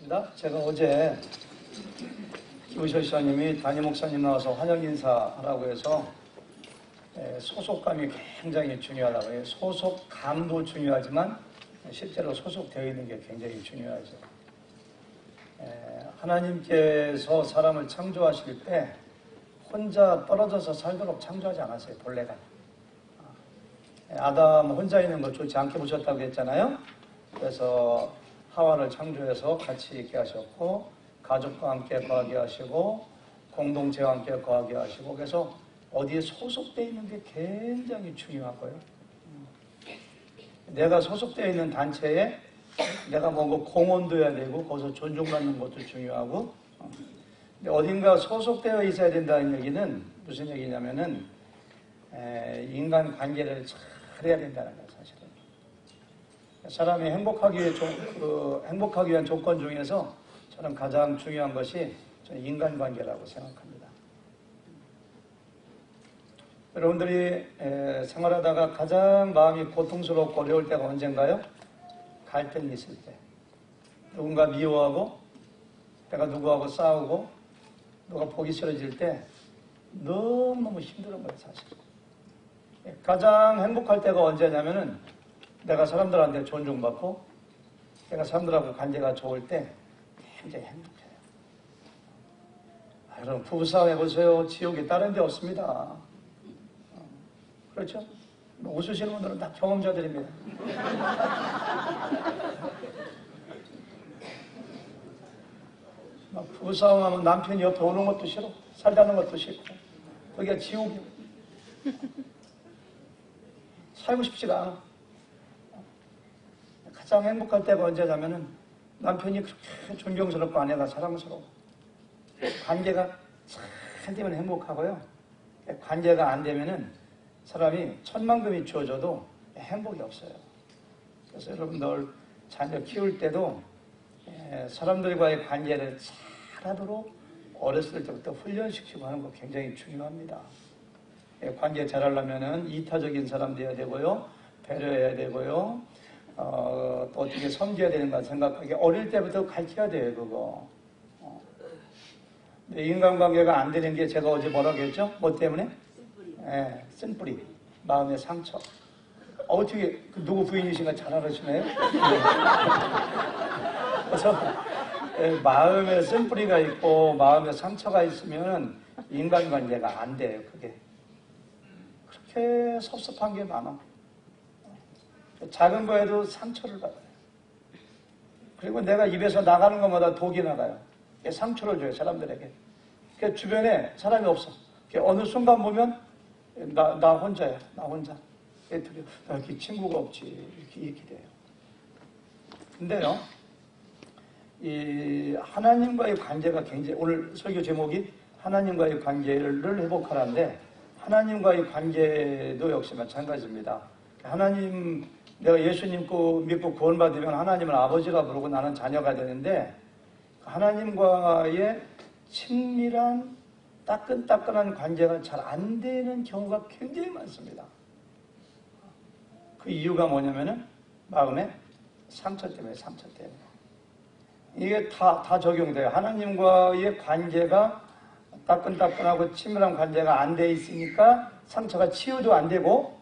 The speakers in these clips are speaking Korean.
반갑습니다. 제가 어제 김우철 시장님이 담임 목사님 나와서 환영 인사하라고 해서 소속감이 굉장히 중요하다고 해요. 소속감도 중요하지만 실제로 소속되어 있는 게 굉장히 중요하죠. 하나님께서 사람을 창조하실 때 혼자 떨어져서 살도록 창조하지 않았어요. 본래가. 아담 혼자 있는 거 좋지 않게 보셨다고 했잖아요. 그래서 하와를 창조해서 같이 있게 하셨고 가족과 함께 거하게 하시고 공동체와 함께 거하게 하시고 그래서 어디에 소속되어 있는 게 굉장히 중요하고요. 내가 소속되어 있는 단체에 내가 뭔가 공헌도 해야 되고 거기서 존중받는 것도 중요하고 근데 어딘가 소속되어 있어야 된다는 얘기는 무슨 얘기냐면은 인간 관계를 잘 해야 된다는 거예요. 사실은 사람이 행복하기 위한 조건 중에서 저는 가장 중요한 것이 저는 인간관계라고 생각합니다. 여러분들이 생활하다가 가장 마음이 고통스럽고 어려울 때가 언젠가요? 갈등이 있을 때. 누군가 미워하고 내가 누구하고 싸우고 누가 보기 싫어질 때 너무너무 힘든 거예요. 사실. 가장 행복할 때가 언제냐면은 내가 사람들한테 존중받고 내가 사람들하고 관계가 좋을 때 굉장히 행복해요. 여러분 부부싸움 해보세요. 지옥이 다른 데 없습니다. 그렇죠? 웃으시는 분들은 다 경험자들입니다. 부부싸움하면 남편이 옆에 오는 것도 싫어. 살자는 것도 싫고 거기가 지옥이고 살고 싶지가 않아. 가장 행복할 때가 언제냐면은 남편이 그렇게 존경스럽고 아내가 사랑스러워. 관계가 잘 되면 행복하고요. 관계가 안 되면은 사람이 천만금이 주어져도 행복이 없어요. 그래서 여러분들 자녀 키울 때도 사람들과의 관계를 잘하도록 어렸을 때부터 훈련시키고 하는 거 굉장히 중요합니다. 관계 잘하려면은 이타적인 사람 되어야 되고요. 배려해야 되고요. 또 어떻게 섬겨야 되는가 생각하게 어릴 때부터 가르쳐야 돼요, 그거. 근데 인간관계가 안 되는 게 제가 어제 뭐라고 했죠? 뭐 때문에? 쓴뿌리. 마음의 상처. 어떻게, 누구 부인이신가 잘 알으시네요? 그래서 마음에 쓴뿌리가 있고 마음에 상처가 있으면 인간관계가 안 돼요, 그게. 그렇게 섭섭한 게 많아. 작은 거에도 상처를 받아요. 그리고 내가 입에서 나가는 것마다 독이 나가요. 상처를 줘요, 사람들에게. 주변에 사람이 없어. 어느 순간 보면 나 혼자야, 나 혼자. 이렇게 친구가 없지. 이렇게 돼요. 근데요, 이 하나님과의 관계가 굉장히, 오늘 설교 제목이 하나님과의 관계를 회복하라는데, 하나님과의 관계도 역시 마찬가지입니다. 하나님, 내가 예수님 믿고 구원받으면 하나님을 아버지라 부르고 나는 자녀가 되는데 하나님과의 친밀한 따끈따끈한 관계가 잘 안 되는 경우가 굉장히 많습니다. 그 이유가 뭐냐면은 마음의 상처 때문에 이게 다 적용돼요. 하나님과의 관계가 따끈따끈하고 친밀한 관계가 안 돼 있으니까 상처가 치유도 안 되고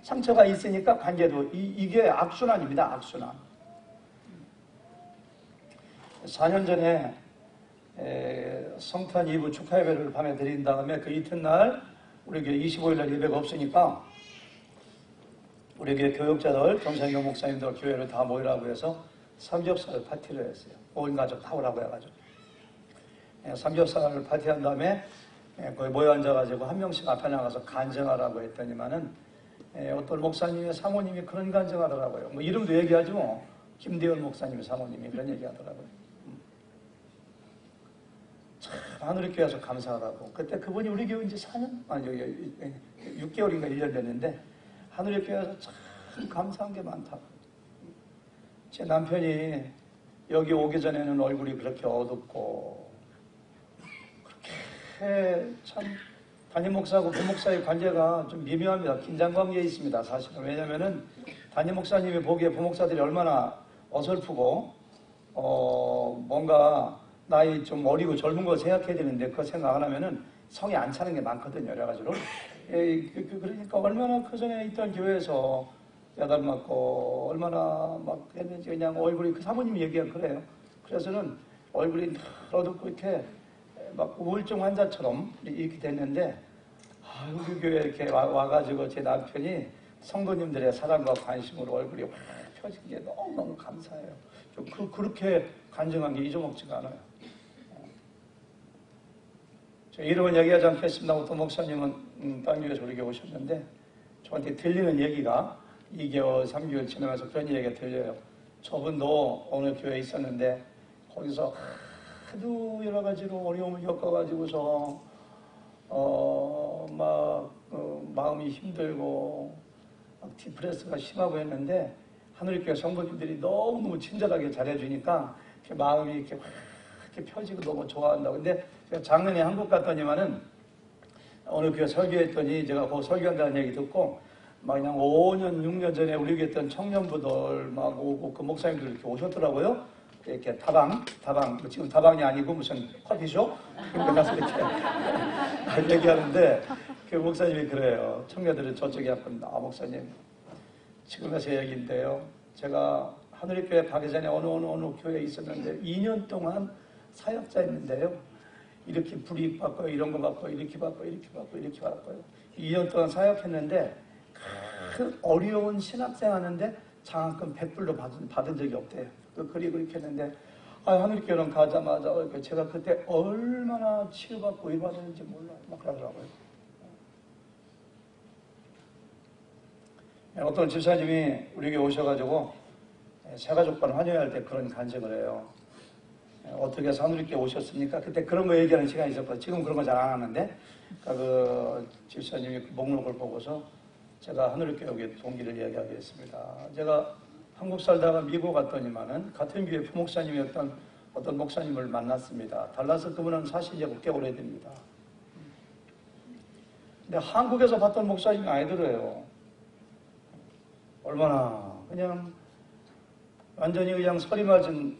상처가 있으니까 관계도 이게 악순환입니다. 악순환. 4년 전에 성탄 이브 축하 예배를 밤에 드린 다음에 그 이튿날 우리 교회 25일날 예배가 없으니까 우리 교회 교역자들, 경상교 목사님들 교회를 다 모이라고 해서 삼겹살 파티를 했어요. 온 가족 다 오라고 해가지고 삼겹살 파티한 다음에 거기 모여 앉아가지고 한 명씩 앞에 나가서 간증하라고 했더니만은 어떤 목사님의 사모님이 그런 간증하더라고요. 뭐 이름도 얘기하지 뭐. 김대현 목사님의 사모님이 그런 얘기하더라고요. 참 하늘의 교회에서 감사하다고. 그때 그분이 우리 교회 이제 4년? 아니 6개월인가 1년 됐는데 하늘의 교회에서 참 감사한 게 많다고. 제 남편이 여기 오기 전에는 얼굴이 그렇게 어둡고 그렇게 참 담임 목사하고 부목사의 관계가 좀 미묘합니다. 긴장 관계에 있습니다. 사실은. 왜냐면은 담임 목사님이 보기에 부목사들이 얼마나 어설프고 뭔가 나이 좀 어리고 젊은 거 생각해야 되는데 그거 생각 안 하면은 성이 안 차는 게 많거든요, 여러 가지로. 그러니까 얼마나 그 전에 있던 교회에서 야단 맞고 얼마나 막 했는지 그냥 얼굴이 그 사모님 얘기가 그래요. 그래서는 얼굴이 어둡고 이렇게 막 우울증 환자처럼 이렇게 됐는데 우리 교회 이렇게 와가지고 제 남편이 성도님들의 사랑과 관심으로 얼굴이 확 펴진 게 너무너무 감사해요. 그렇게 간증한 게 잊어먹지가 않아요. 이름은 얘기하지 않겠습니다. 어떤 목사님은 딴 교회에서 우리 교회 오셨는데 저한테 들리는 얘기가 2개월, 3개월 지나면서 그런 얘기가 들려요. 저분도 어느 교회에 있었는데 거기서 하도 여러 가지로 어려움을 겪어가지고서 마음이 힘들고 막 디프레스가 심하고 했는데 하늘교회 성도님들이 너무너무 친절하게 잘해주니까 마음이 이렇게 펴지고 너무 좋아한다고. 근데 제가 작년에 한국 갔더니만은 어느 교회 설교했더니 제가 그 설교한다는 얘기 듣고 막 그냥 5년, 6년 전에 우리 교회 있던 청년부들 막 오고 그 목사님들 이렇게 오셨더라고요. 이렇게 다방, 지금 다방이 아니고 무슨 커피숍? 그런 데 가서 이렇게 얘기하는데 그 목사님이 그래요. 청년들은 저쪽에 한번 목사님 지금 해서 얘기인데요. 제가 하늘교회 가기 전에 어느 교회에 있었는데 2년 동안 사역자였는데요. 이렇게 불이익 받고 이런 거 받고 이렇게 받고 2년 동안 사역했는데 그 어려운 신학생 하는데 장학금 100불도 받은 적이 없대요. 그리고 이렇게 했는데 하늘교회는 가자마자 제가 그때 얼마나 치유받고 위로받았는지 몰라요. 막 그러더라고요. 어떤 집사님이 우리 교회 오셔가지고 새가족반 환영할 때 그런 간증을 해요. 어떻게 해서 하늘교회 오셨습니까? 그때 그런 거 얘기하는 시간이 있었거든요. 지금 그런 거 잘 안 하는데 그 집사님이 그 목록을 보고서 제가 하늘교회 동기를 이야기하게 했습니다. 제가 한국 살다가 미국 갔더니만은 같은 교회 부목사님이었던 어떤 목사님을 만났습니다. 달라서 그분은 사실 이제 꽤 오래됩니다. 근데 한국에서 봤던 목사님이 아니더래요. 얼마나 그냥 완전히 그냥 서리 맞은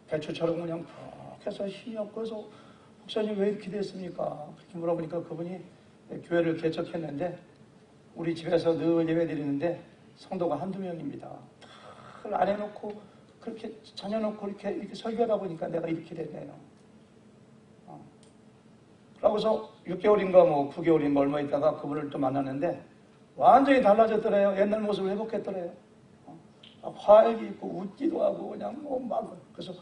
배추처럼 그냥 푹 해서 힘이 없고 그래서 목사님 왜 이렇게 됐습니까? 그렇게 물어보니까 그분이 교회를 개척했는데 우리 집에서 늘 예배 드리는데 성도가 한두 명입니다. 그걸 안 해놓고 그렇게 자녀놓고 이렇게 설교하다 보니까 내가 이렇게 되네요. 그러고서 6개월인가 뭐 9개월인가 얼마 있다가 그분을 또 만났는데 완전히 달라졌더래요. 옛날 모습을 회복했더래요. 활기 있고 웃기도 하고 그냥 막 그래서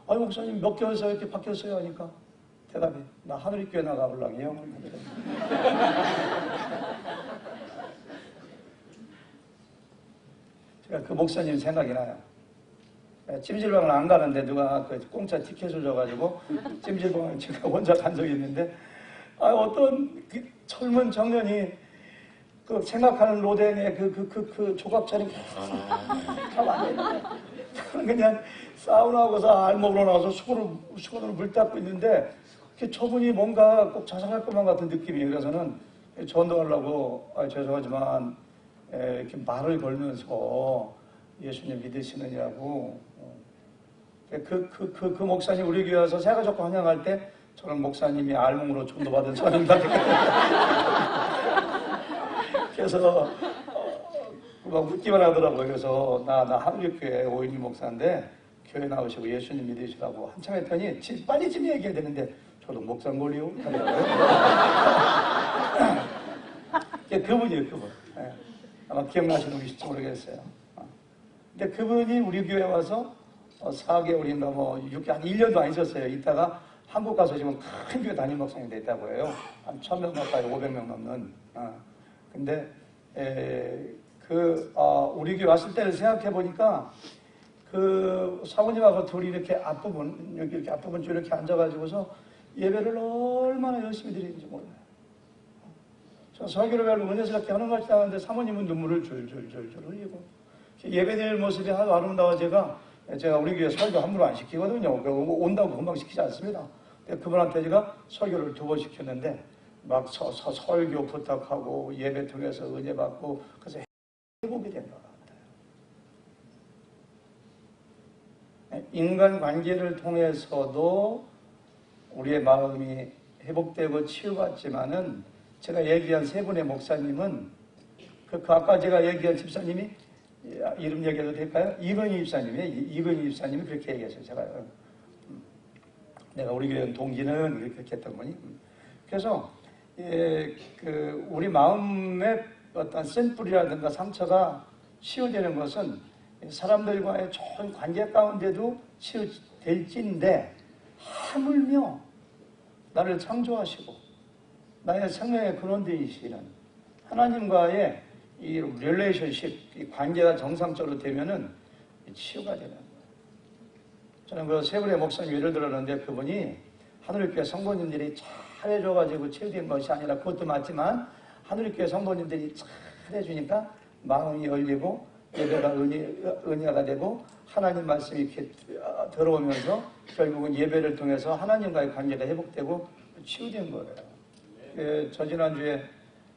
목사님 몇 개월에서 이렇게 바뀌었어요 하니까 대답이 나 하늘교회 나가볼랑이요. 제가 그 목사님 생각이 나요. 찜질방을 안 가는데 누가 그 공짜 티켓을 줘가지고 찜질방을 제가 혼자 간 적이 있는데 어떤 그 젊은 청년이 그 생각하는 로댕에 그 조각처럼 가만히 그냥 사우나하고서 알몸으로 나와서 수건으로 물 닦고 있는데 저분이 뭔가 꼭 자살할 것만 같은 느낌이에요. 그래서는 전도하려고 죄송하지만 이렇게 말을 걸면서 예수님 믿으시느냐고 그 목사님 우리 교회 와서 새가족 환영할 때 저는 목사님이 알몸으로 전도받은 사람이다. 그래서 막 웃기만 하더라고요. 그래서 나 하늘교회 오인희 목사인데 교회 나오시고 예수님 믿으시라고 한참 했더니 빨리 좀 얘기해야 되는데 저도 목사인 걸요? 그분이에요, 그분. 아마 기억나시는 분이실지 모르겠어요. 근데 그분이 우리 교회 와서 4개월인가 뭐 6개월, 한 1년도 안 있었어요. 이따가 한국 가서 지금 큰 교회 담임 목사님이 됐다고 해요. 한 1000명 가까이 500명 넘는. 근데 우리 교회 왔을 때를 생각해 보니까 그 사모님하고 둘이 이렇게 앞부분 여기 이렇게 앞부분 줄 이렇게 앉아가지고서 예배를 얼마나 열심히 드리는지 몰라요. 저 설교를 별로 은혜스럽게 하는 것 같지 않은데 사모님은 눈물을 줄줄줄줄 흘리고 예배 드릴 모습이 아주 아름다워. 제가 우리 교회 설교 함부로 안 시키거든요. 온다고 금방 시키지 않습니다. 그분한테 제가 설교를 2번 시켰는데 막 설교 부탁하고 예배 통해서 은혜 받고 그래서 회복이 된 것 같아요. 인간관계를 통해서도 우리의 마음이 회복되고 치유받지만은 제가 얘기한 세 분의 목사님은 그 아까 제가 얘기한 집사님이 이름 얘기해도 될까요? 이건희 집사님이에요. 이건희 집사님이 그렇게 얘기했어요. 제가 내가 우리 교회 동기는 그렇게 했던 거니. 그래서 우리 마음의 어떤 센뿌리라든가 상처가 치유되는 것은 사람들과의 좋은 관계 가운데도 치유될진데 하물며 나를 창조하시고 나의 생명의 근원되시는 하나님과의 이 릴레이션십, 이 관계가 정상적으로 되면은 치유가 되는 거예요. 저는 그 세 분의 목사님 예를 들었는데 그분이 하늘교회 성도님들이 잘해줘가지고 치유된 것이 아니라 그것도 맞지만 하늘교회 성도님들이 잘해주니까 마음이 열리고 예배가 은혜가 되고 하나님 말씀이 이렇게 들어오면서 결국은 예배를 통해서 하나님과의 관계가 회복되고 치유된 거예요. 저 지난주에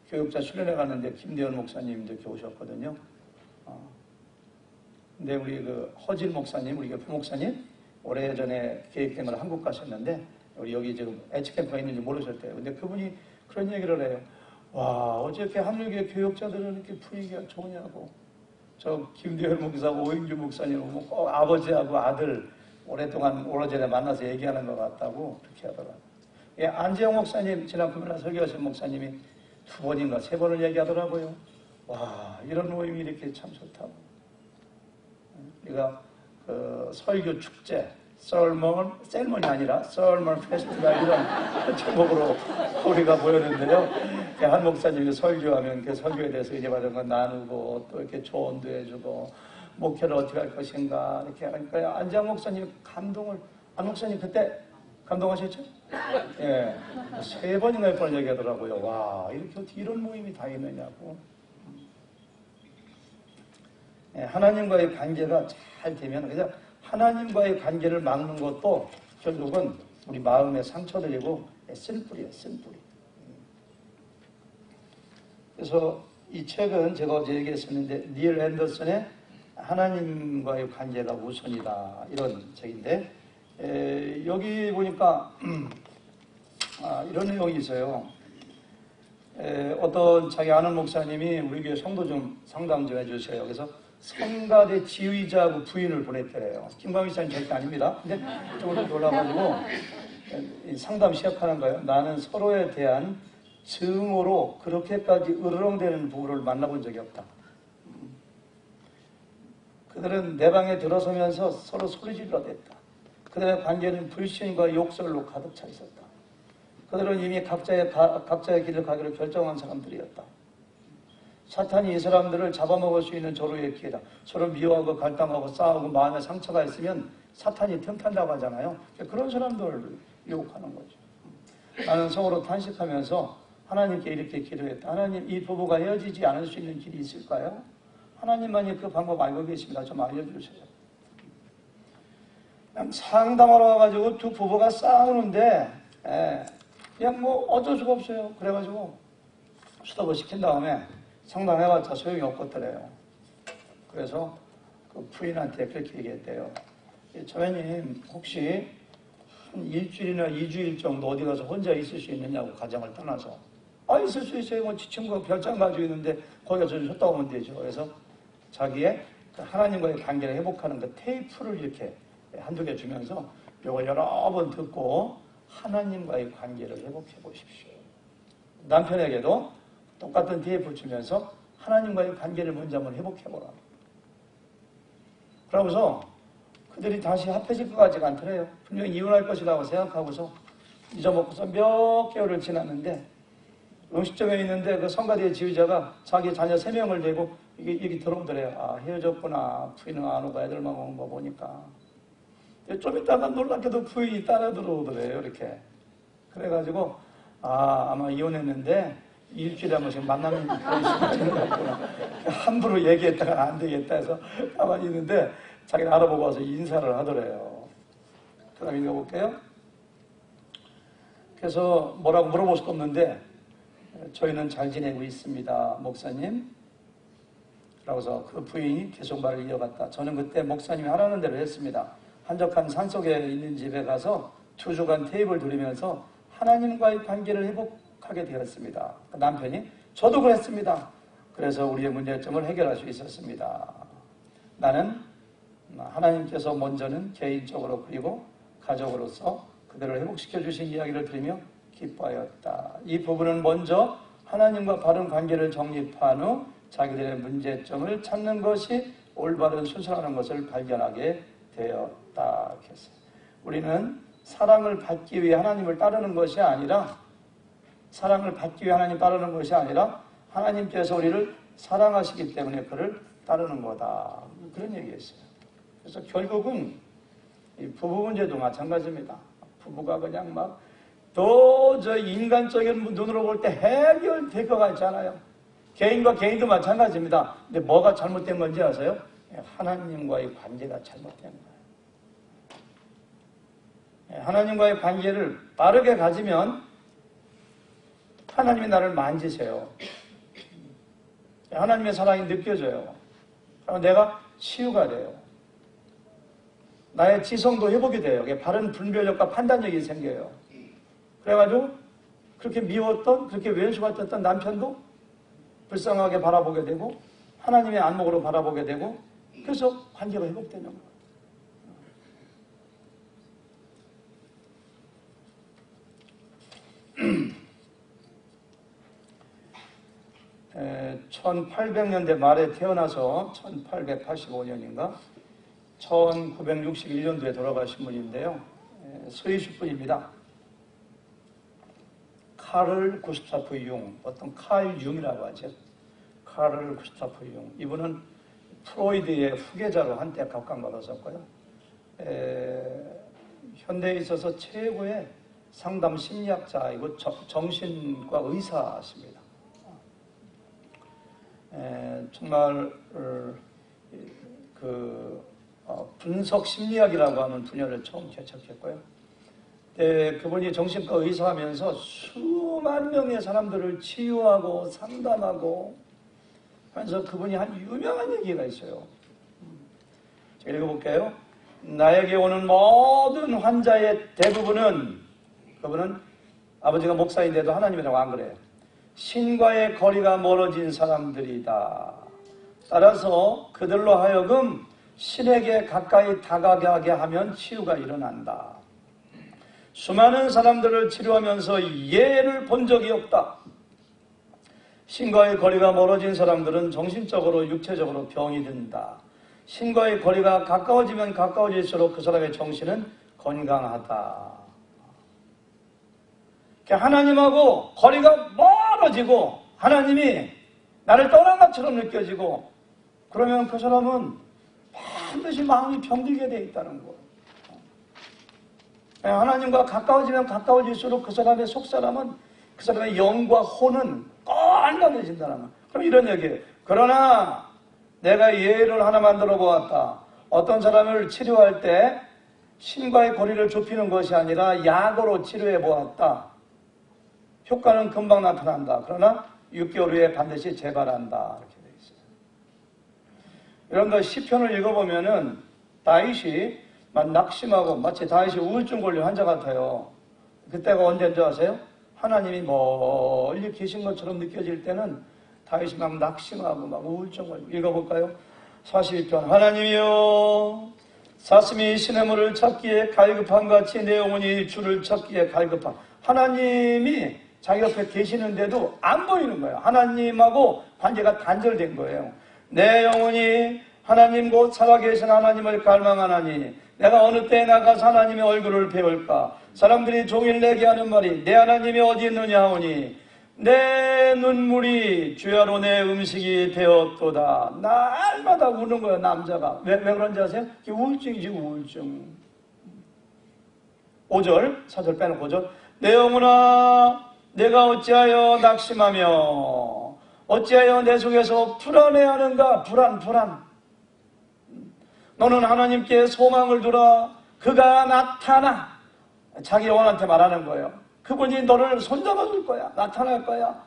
교육자 수련회 갔는데 김대현 목사님도 이렇게 오셨거든요. 근데 우리 그 허진 목사님, 우리 교회 목사님 오래전에 계획된 걸 한국 가셨는데 우리 여기 지금 H캠프가 있는지 모르셨대요. 근데 그분이 그런 얘기를 해요. 와, 어떻게 하늘교회 교육자들은 이렇게 분위기가 좋으냐고. 저 김대현 목사하고 오인규 목사님하고 꼭 아버지하고 아들 오래전에 만나서 얘기하는 것 같다고 그렇게 하더라고요. 예, 안재영 목사님, 지난 금요일날 설교하신 목사님이 2번인가 3번을 얘기하더라고요. 와, 이런 모임이 이렇게 참 좋다고. 우리가 그 설교 축제, 셀먼이 아니라 썰먼 페스티벌 이런 제목으로 우리가 모였는데요. 한 목사님이 설교하면 그 설교에 대해서 이제 받은 거 나누고 또 이렇게 조언도 해주고 목회를 어떻게 할 것인가 이렇게 하니까 안재영 목사님 감동을, 안 목사님 그때 감동하셨죠? 예, 3번이나 몇 번 얘기하더라고요. 와, 이렇게 어떻게 이런 모임이 다 있느냐고. 예, 하나님과의 관계가 잘 되면, 그냥 하나님과의 관계를 막는 것도 결국은 우리 마음의 상처들이고 쓴뿌리예요, 쓴뿌리. 그래서 이 책은 제가 어제 얘기했었는데 닐 앤더슨의 하나님과의 관계가 우선이다 이런 책인데 여기 보니까 이런 내용이 있어요. 어떤 자기 아는 목사님이 우리 교회 성도 좀 상담 좀 해주세요. 그래서 성가대 지휘자하고 부인을 보냈더래요. 김광희 목사님 절대 아닙니다. 근데 이쪽으로 올라가지고 상담 시작하는 거예요. 나는 서로에 대한 증오로 그렇게까지 으르렁대는 부부를 만나본 적이 없다. 그들은 내 방에 들어서면서 서로 소리질러댔다. 그들의 관계는 불신과 욕설로 가득 차 있었다. 그들은 이미 각자의 길을 가기로 결정한 사람들이었다. 사탄이 이 사람들을 잡아먹을 수 있는 조루의 기회다. 서로 미워하고 갈등하고 싸우고 마음에 상처가 있으면 사탄이 틈탄다고 하잖아요. 그런 사람들을 유혹하는 거죠. 나는 서로 탄식하면서 하나님께 이렇게 기도했다. 하나님, 이 부부가 헤어지지 않을 수 있는 길이 있을까요? 하나님만이 그 방법 알고 계십니다. 좀 알려주세요. 그냥 상담하러 와가지고 두 부부가 싸우는데 그냥 뭐 어쩔 수가 없어요. 그래가지고 수답을 시킨 다음에 상담해봤자 소용이 없겠더래요. 그래서 그 부인한테 그렇게 얘기했대요. 자매님 혹시 한 일주일이나 2주일 정도 어디 가서 혼자 있을 수 있느냐고, 가정을 떠나서. 있을 수 있어요. 뭐 친구가 별장 가지고 있는데 거기가 저 쉬었다 오면 되죠. 그래서 자기의 하나님과의 관계를 회복하는 그 테이프를 이렇게 한두 개 주면서 이걸 여러 번 듣고 하나님과의 관계를 회복해 보십시오. 남편에게도 똑같은 테이프를 주면서 하나님과의 관계를 먼저 한번 회복해 보라. 그러고서 그들이 다시 합해질 것 같지가 않더래요. 분명히 이혼할 것이라고 생각하고서 잊어먹고서 몇 개월을 지났는데 음식점에 있는데 그 성가대의 지휘자가 자기 자녀 3명을 데리고 여기 들어오더래요. 헤어졌구나. 부인은 안 오고 애들만 온 거 보니까. 좀 있다가 놀랍게도 부인이 따라 들어오더래요. 이렇게. 그래가지고 아마 이혼했는데 일주일에 한 번씩 만나는 그런 시간이 같구나. 함부로 얘기했다가 안 되겠다 해서 가만히 있는데 자기는 알아보고 와서 인사를 하더래요. 그 다음에 읽어볼게요. 그래서 뭐라고 물어볼 수도 없는데 저희는 잘 지내고 있습니다, 목사님. 라고서 그 부인이 계속 말을 이어갔다. 저는 그때 목사님이 하라는 대로 했습니다. 한적한 산속에 있는 집에 가서 2주간 테이블 두르면서 하나님과의 관계를 회복하게 되었습니다. 남편이 저도 그랬습니다. 그래서 우리의 문제점을 해결할 수 있었습니다. 나는 하나님께서 먼저는 개인적으로 그리고 가족으로서 그들을 회복시켜 주신 이야기를 들으며 기뻐하였다. 이 부부는 먼저 하나님과 바른 관계를 정립한 후 자기들의 문제점을 찾는 것이 올바른 순서라는 것을 발견하게 되었다. 우리는 사랑을 받기 위해 하나님을 따르는 것이 아니라 하나님께서 우리를 사랑하시기 때문에 그를 따르는 거다. 그런 얘기였어요. 그래서 결국은 이 부부 문제도 마찬가지입니다. 부부가 그냥 막 도저히 인간적인 눈으로 볼 때 해결될 것 같지 않아요. 개인과 개인도 마찬가지입니다. 근데 뭐가 잘못된 건지 아세요? 하나님과의 관계가 잘못된 거예요. 하나님과의 관계를 바르게 가지면 하나님이 나를 만지세요. 하나님의 사랑이 느껴져요. 그럼 내가 치유가 돼요. 나의 지성도 회복이 돼요. 바른 분별력과 판단력이 생겨요. 그래가지고 그렇게 미웠던, 그렇게 왼수 같았던 남편도 불쌍하게 바라보게 되고 하나님의 안목으로 바라보게 되고 그래서 관계가 회복되는 거예요. 1800년대 말에 태어나서 1885년인가 1961년도에 돌아가신 분인데요. 스위스 분입니다. 카를 구스타프 융, 어떤 칼 융이라고 하죠. 카를 구스타프 융. 이분은 프로이드의 후계자로 한때 각광받았었고요. 현대에 있어서 최고의 상담 심리학자이고 정신과 의사십니다. 정말 분석 심리학이라고 하는 분야를 처음 개척했고요. 그분이 정신과 의사하면서 수만 명의 사람들을 치유하고 상담하고 하면서 그분이 한 유명한 얘기가 있어요. 제가 읽어볼게요. 나에게 오는 모든 환자의 대부분은, 그분은 아버지가 목사인데도 하나님이라고 안 그래요. 신과의 거리가 멀어진 사람들이다. 따라서 그들로 하여금 신에게 가까이 다가가게 하면 치유가 일어난다. 수많은 사람들을 치료하면서 예를 본 적이 없다. 신과의 거리가 멀어진 사람들은 정신적으로 육체적으로 병이 든다. 신과의 거리가 가까워지면 가까워질수록 그 사람의 정신은 건강하다. 하나님하고 거리가 멀어지고 하나님이 나를 떠난 것처럼 느껴지고 그러면 그 사람은 반드시 마음이 병들게 돼 있다는 거예요. 하나님과 가까워지면 가까워질수록 그 사람의 속사람은, 그 사람의 영과 혼은 껄렁해진다는 거예요. 그럼 이런 얘기예요. 그러나 내가 예를 하나 만들어 보았다. 어떤 사람을 치료할 때 신과의 거리를 좁히는 것이 아니라 약으로 치료해 보았다. 효과는 금방 나타난다. 그러나 6개월 후에 반드시 재발한다. 이렇게 되어 있어요. 여러분들 시편을 읽어보면은 다윗이 낙심하고 마치 다윗이 우울증 걸린 환자 같아요. 그때가 언제인지 아세요? 하나님이 멀리 계신 것처럼 느껴질 때는 다윗이 막 낙심하고 막 우울증 걸리고. 읽어볼까요? 42편. 하나님이여, 사슴이 시냇물을 찾기에 갈급한 같이 내 영혼이 주를 찾기에 갈급한. 하나님이 자기 옆에 계시는데도 안 보이는 거예요. 하나님하고 관계가 단절된 거예요. 내 영혼이 하나님 곧 살아계신 하나님을 갈망하나니 내가 어느 때에 나가서 하나님의 얼굴을 배울까. 사람들이 종일 내게 하는 말이 내 하나님이 어디 있느냐 하오니 내 눈물이 주야로 내 음식이 되었도다. 날마다 우는 거예요. 남자가. 왜 그런지 아세요? 우울증이지, 우울증. 5절 4절 빼놓고 5절. 내 영혼아 내가 어찌하여 낙심하며 어찌하여 내 속에서 불안해하는가. 불안. 너는 하나님께 소망을 두라. 그가 나타나. 자기 영혼한테 말하는 거예요. 그분이 너를 손잡아 줄 거야. 나타날 거야.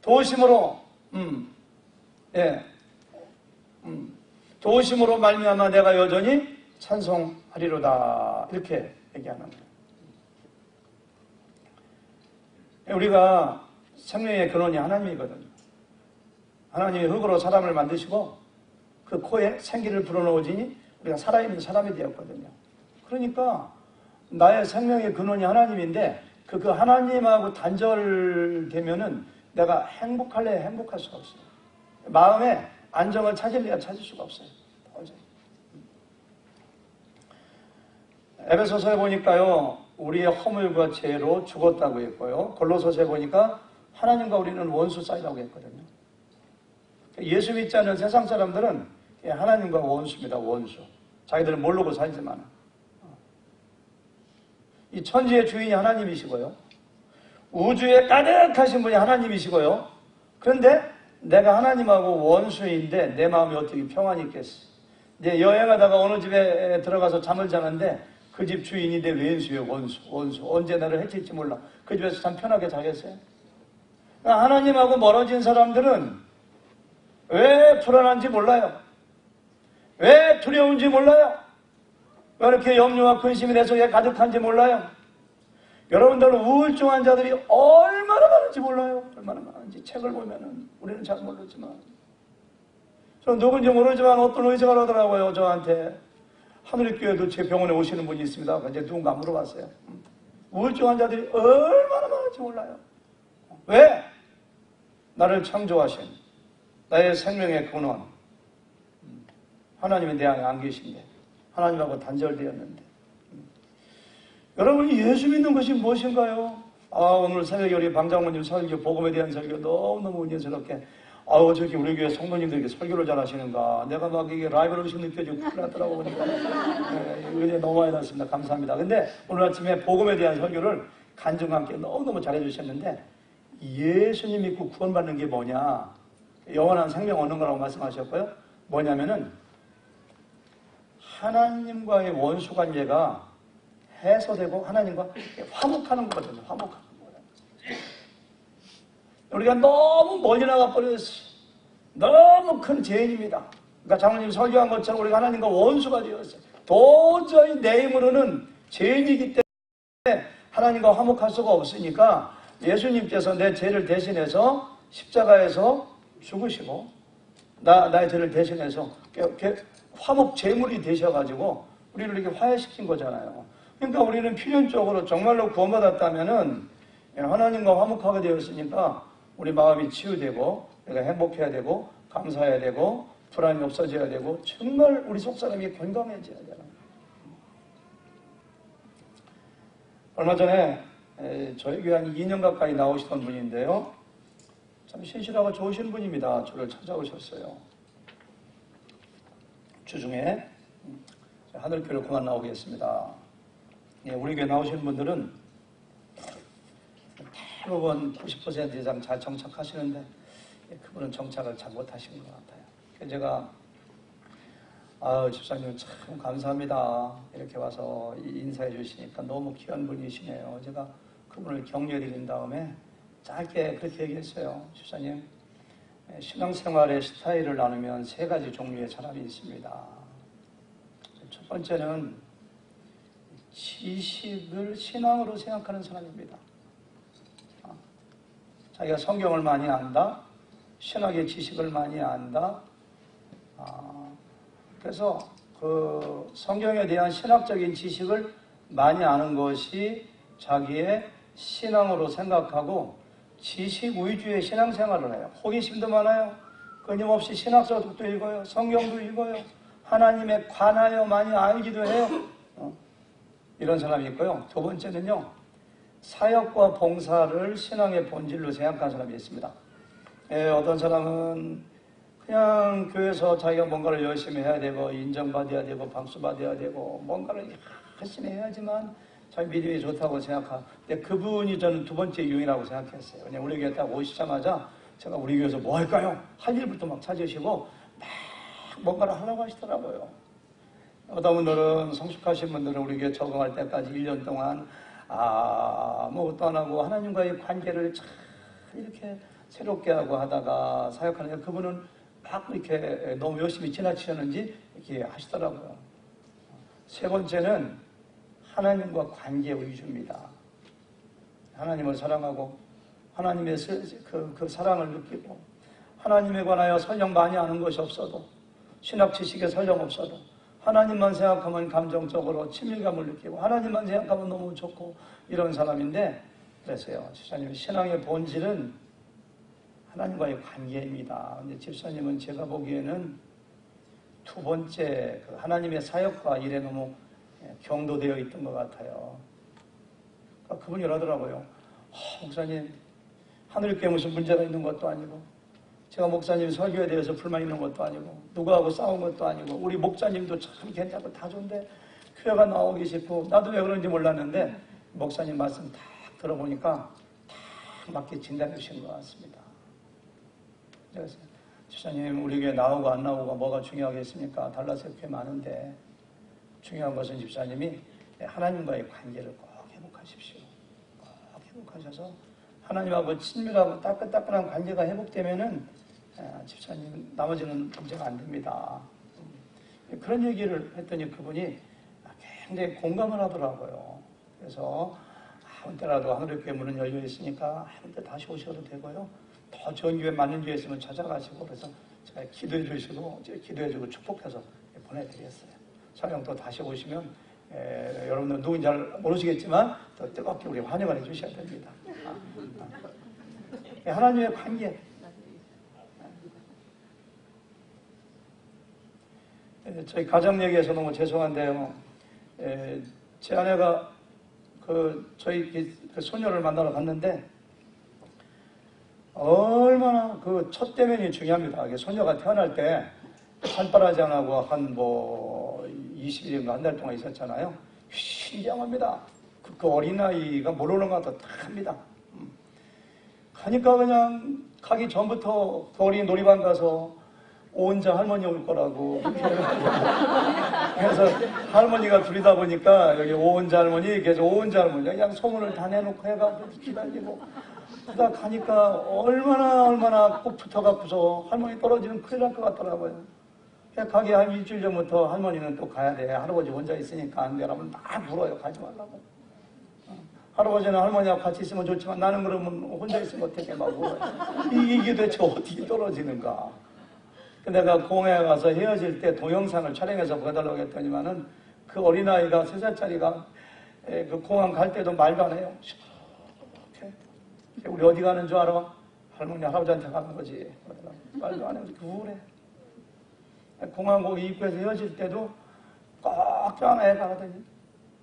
도심으로 도심으로 말미암아 내가 여전히 찬송하리라. 하리로다. 이렇게 얘기하는 거예요. 우리가 생명의 근원이 하나님이거든요. 하나님이 흙으로 사람을 만드시고 그 코에 생기를 불어넣으시니 우리가 살아있는 사람이 되었거든요. 그러니까 나의 생명의 근원이 하나님인데 그 하나님하고 단절되면은 내가 행복할래 행복할 수가 없어요. 마음에 안정을 찾을래야 찾을 수가 없어요. 도저히. 에베소서에 보니까요, 우리의 허물과 죄로 죽었다고 했고요. 골로새서에 보니까 하나님과 우리는 원수 사이라고 했거든요. 예수 믿지 않는 세상 사람들은 하나님과 원수입니다. 원수. 자기들은 모르고 살지만 이 천지의 주인이 하나님이시고요. 우주에 가득하신 분이 하나님이시고요. 그런데 내가 하나님하고 원수인데 내 마음이 어떻게 평안이 있겠어. 이제 여행하다가 어느 집에 들어가서 잠을 자는데 그 집 주인이 내 왼수예요. 원수. 언제 나를 해칠지 몰라. 그 집에서 참 편하게 자겠어요? 그러니까 하나님하고 멀어진 사람들은 왜 불안한지 몰라요. 왜 두려운지 몰라요. 왜 이렇게 염려와 근심이 내 속에 가득한지 몰라요. 여러분들 우울증 환자들이 얼마나 많은지 몰라요. 얼마나 많은지 책을 보면은 우리는 잘 모르지만 저 누군지 모르지만 어떤 의사가 그러더라고요. 저한테 하늘교회도 제 병원에 오시는 분이 있습니다. 이제 누군가 물어봤어요. 우울증 환자들이 얼마나 많은지 몰라요. 왜? 나를 창조하신 나의 생명의 근원 하나님이 내 안에 안 계신데 하나님하고 단절되었는데 여러분이 예수 믿는 것이 무엇인가요? 오늘 새벽에 우리 방장모님 설교 복음에 대한 설교 너무너무 은혜스럽게 저기 우리 교회 성도님들에게 설교를 잘하시는가 내가 막 이게 라이브 음식 느껴지고 큰일 났더라고 보니까 은혜 너무 많이 났습니다. 감사합니다. 근데 오늘 아침에 복음에 대한 설교를 간증과 함께 너무너무 잘해주셨는데 예수님 믿고 구원받는 게 뭐냐 영원한 생명 얻는 거라고 말씀하셨고요. 뭐냐면은 하나님과의 원수관계가 해소되고 하나님과 화목하는 거거든요. 화목하는 거예요. 우리가 너무 멀리 나가 버렸어요. 너무 큰 죄인입니다. 그러니까 장로님 설교한 것처럼 우리가 하나님과 원수가 되었어요. 도저히 내 힘으로는 죄인이기 때문에 하나님과 화목할 수가 없으니까 예수님께서 내 죄를 대신해서 십자가에서 죽으시고 나의 죄를 대신해서 화목 제물이 되셔가지고 우리를 이렇게 화해시킨 거잖아요. 그러니까 우리는 필연적으로 정말로 구원받았다면은 하나님과 화목하게 되었으니까 우리 마음이 치유되고 우리가 행복해야 되고 감사해야 되고 불안이 없어져야 되고 정말 우리 속사람이 건강해져야 되는. 얼마 전에 저희 교회 한 2년 가까이 나오시던 분인데요. 참 신실하고 좋으신 분입니다. 저를 찾아오셨어요. 주중에 하늘교회를 그만 나오겠습니다. 우리 교회 나오시는 분들은 대부분 90% 이상 잘 정착하시는데 그분은 정착을 잘 못하신 것 같아요. 그래서 제가 집사님 참 감사합니다. 이렇게 와서 인사해 주시니까 너무 귀한 분이시네요. 제가 그분을 격려드린 다음에 짧게 그렇게 얘기했어요. 집사님, 신앙생활의 스타일을 나누면 3가지 종류의 사람이 있습니다. 첫 번째는 지식을 신앙으로 생각하는 사람입니다. 자기가 성경을 많이 안다, 신학의 지식을 많이 안다. 그래서 그 성경에 대한 신학적인 지식을 많이 아는 것이 자기의 신앙으로 생각하고 지식 위주의 신앙생활을 해요. 호기심도 많아요. 끊임없이 신학서도 읽어요. 성경도 읽어요. 하나님에 관하여 많이 알기도 해요. 이런 사람이 있고요. 두 번째는요. 사역과 봉사를 신앙의 본질로 생각하는 사람이 있습니다. 어떤 사람은 그냥 교회에서 자기가 뭔가를 열심히 해야 되고 인정받아야 되고 박수받아야 되고 뭔가를 열심히 해야지만 자기 믿음이 좋다고 생각하고 근데 그분이 저는 두 번째 유형이라고 생각했어요. 그냥 우리 교회 딱 오시자마자 제가 우리 교회에서 뭐 할까요? 할 일부터 막 찾으시고 막 뭔가를 하라고 하시더라고요. 어떤 분들은 성숙하신 분들은 우리 교회 적응할 때까지 1년 동안 아무것도 안 하고 하나님과의 관계를 참 이렇게 새롭게 하고 하다가 사역하는데 그분은 막 이렇게 너무 열심히 지나치셨는지 이렇게 하시더라고요. 세 번째는 하나님과 관계 위주입니다. 하나님을 사랑하고 하나님의 그 사랑을 느끼고 하나님에 관하여 설령 많이 아는 것이 없어도 신학 지식에 설령 없어도 하나님만 생각하면 감정적으로 친밀감을 느끼고 하나님만 생각하면 너무 좋고 이런 사람인데 그래서요. 집사님 신앙의 본질은 하나님과의 관계입니다. 근데 집사님은 제가 보기에는 두 번째 그 하나님의 사역과 일에 너무 경도되어 있던 것 같아요. 그러니까 그분이 이러더라고요. 목사님 하늘교회 무슨 문제가 있는 것도 아니고 제가 목사님 설교에 대해서 불만 있는 것도 아니고 누구하고 싸운 것도 아니고 우리 목사님도 참 괜찮고 다 좋은데 교회가 나오기 싫고 나도 왜 그런지 몰랐는데 목사님 말씀 딱 들어보니까 딱 맞게 진단해 주신 것 같습니다. 그래서 집사님 우리 교회 나오고 안 나오고 뭐가 중요하겠습니까? 달라서 교회 많은데 중요한 것은 집사님이 하나님과의 관계를 꼭 회복하십시오. 꼭 회복하셔서 하나님하고 친밀하고 따끈따끈한 관계가 회복되면은 집사님 나머지는 문제가 안 됩니다. 그런 얘기를 했더니 그분이 굉장히 공감을 하더라고요. 그래서 아무 때라도 하늘교회 문은 열려 있으니까 아무 때 다시 오셔도 되고요. 더 좋은 교회 맞는 교회 있으면 찾아가시고 그래서 제가 기도해 주시고 기도해 주고 축복해서 보내드리겠어요. 설령 또 다시 오시면 여러분들 누군지 잘 모르시겠지만 더 뜨겁게 우리 환영을 해 주셔야 됩니다. 하나님의 관계. 저희 가정 얘기해서 너무 죄송한데요. 제 아내가 저희 그 소녀를 만나러 갔는데 얼마나 그 첫 대면이 중요합니다. 소녀가 태어날 때 산바라지 안 하고 한 20일인가 한 달 동안 있었잖아요. 신기합니다. 그 어린아이가 모르는 것 같아 다 합니다. 가니까 그냥 가기 전부터 그 어린 놀이방 가서 오은자 할머니 올 거라고 그래서 할머니가 둘이다 보니까 여기 오은자 할머니 계속 오은자 할머니 그냥 소문을 다 내놓고 해가지고 기다리고 그러다 가니까 얼마나 꼭 붙어갖고서 할머니 떨어지면 큰일 날 것 같더라고요. 가기 한 일주일 전부터 할머니는 또 가야 돼. 할아버지 혼자 있으니까 안 되라면 막 물어요. 가지 말라고. 할아버지는 할머니하고 같이 있으면 좋지만 나는 그러면 혼자 있으면 어떻게 막 물어요. 이게 대체 어떻게 떨어지는가. 내가 공항에 가서 헤어질 때 동영상을 촬영해서 보여달라고 했더니만은 그 어린아이가 3살짜리가 그 공항 갈 때도 말도 안 해요. 이렇게. 우리 어디 가는 줄 알아? 할머니 할아버지한테 가는 거지. 말도 안 해요. 우울해. 공항 입구에서 헤어질 때도 꽉 껴안아야 가더니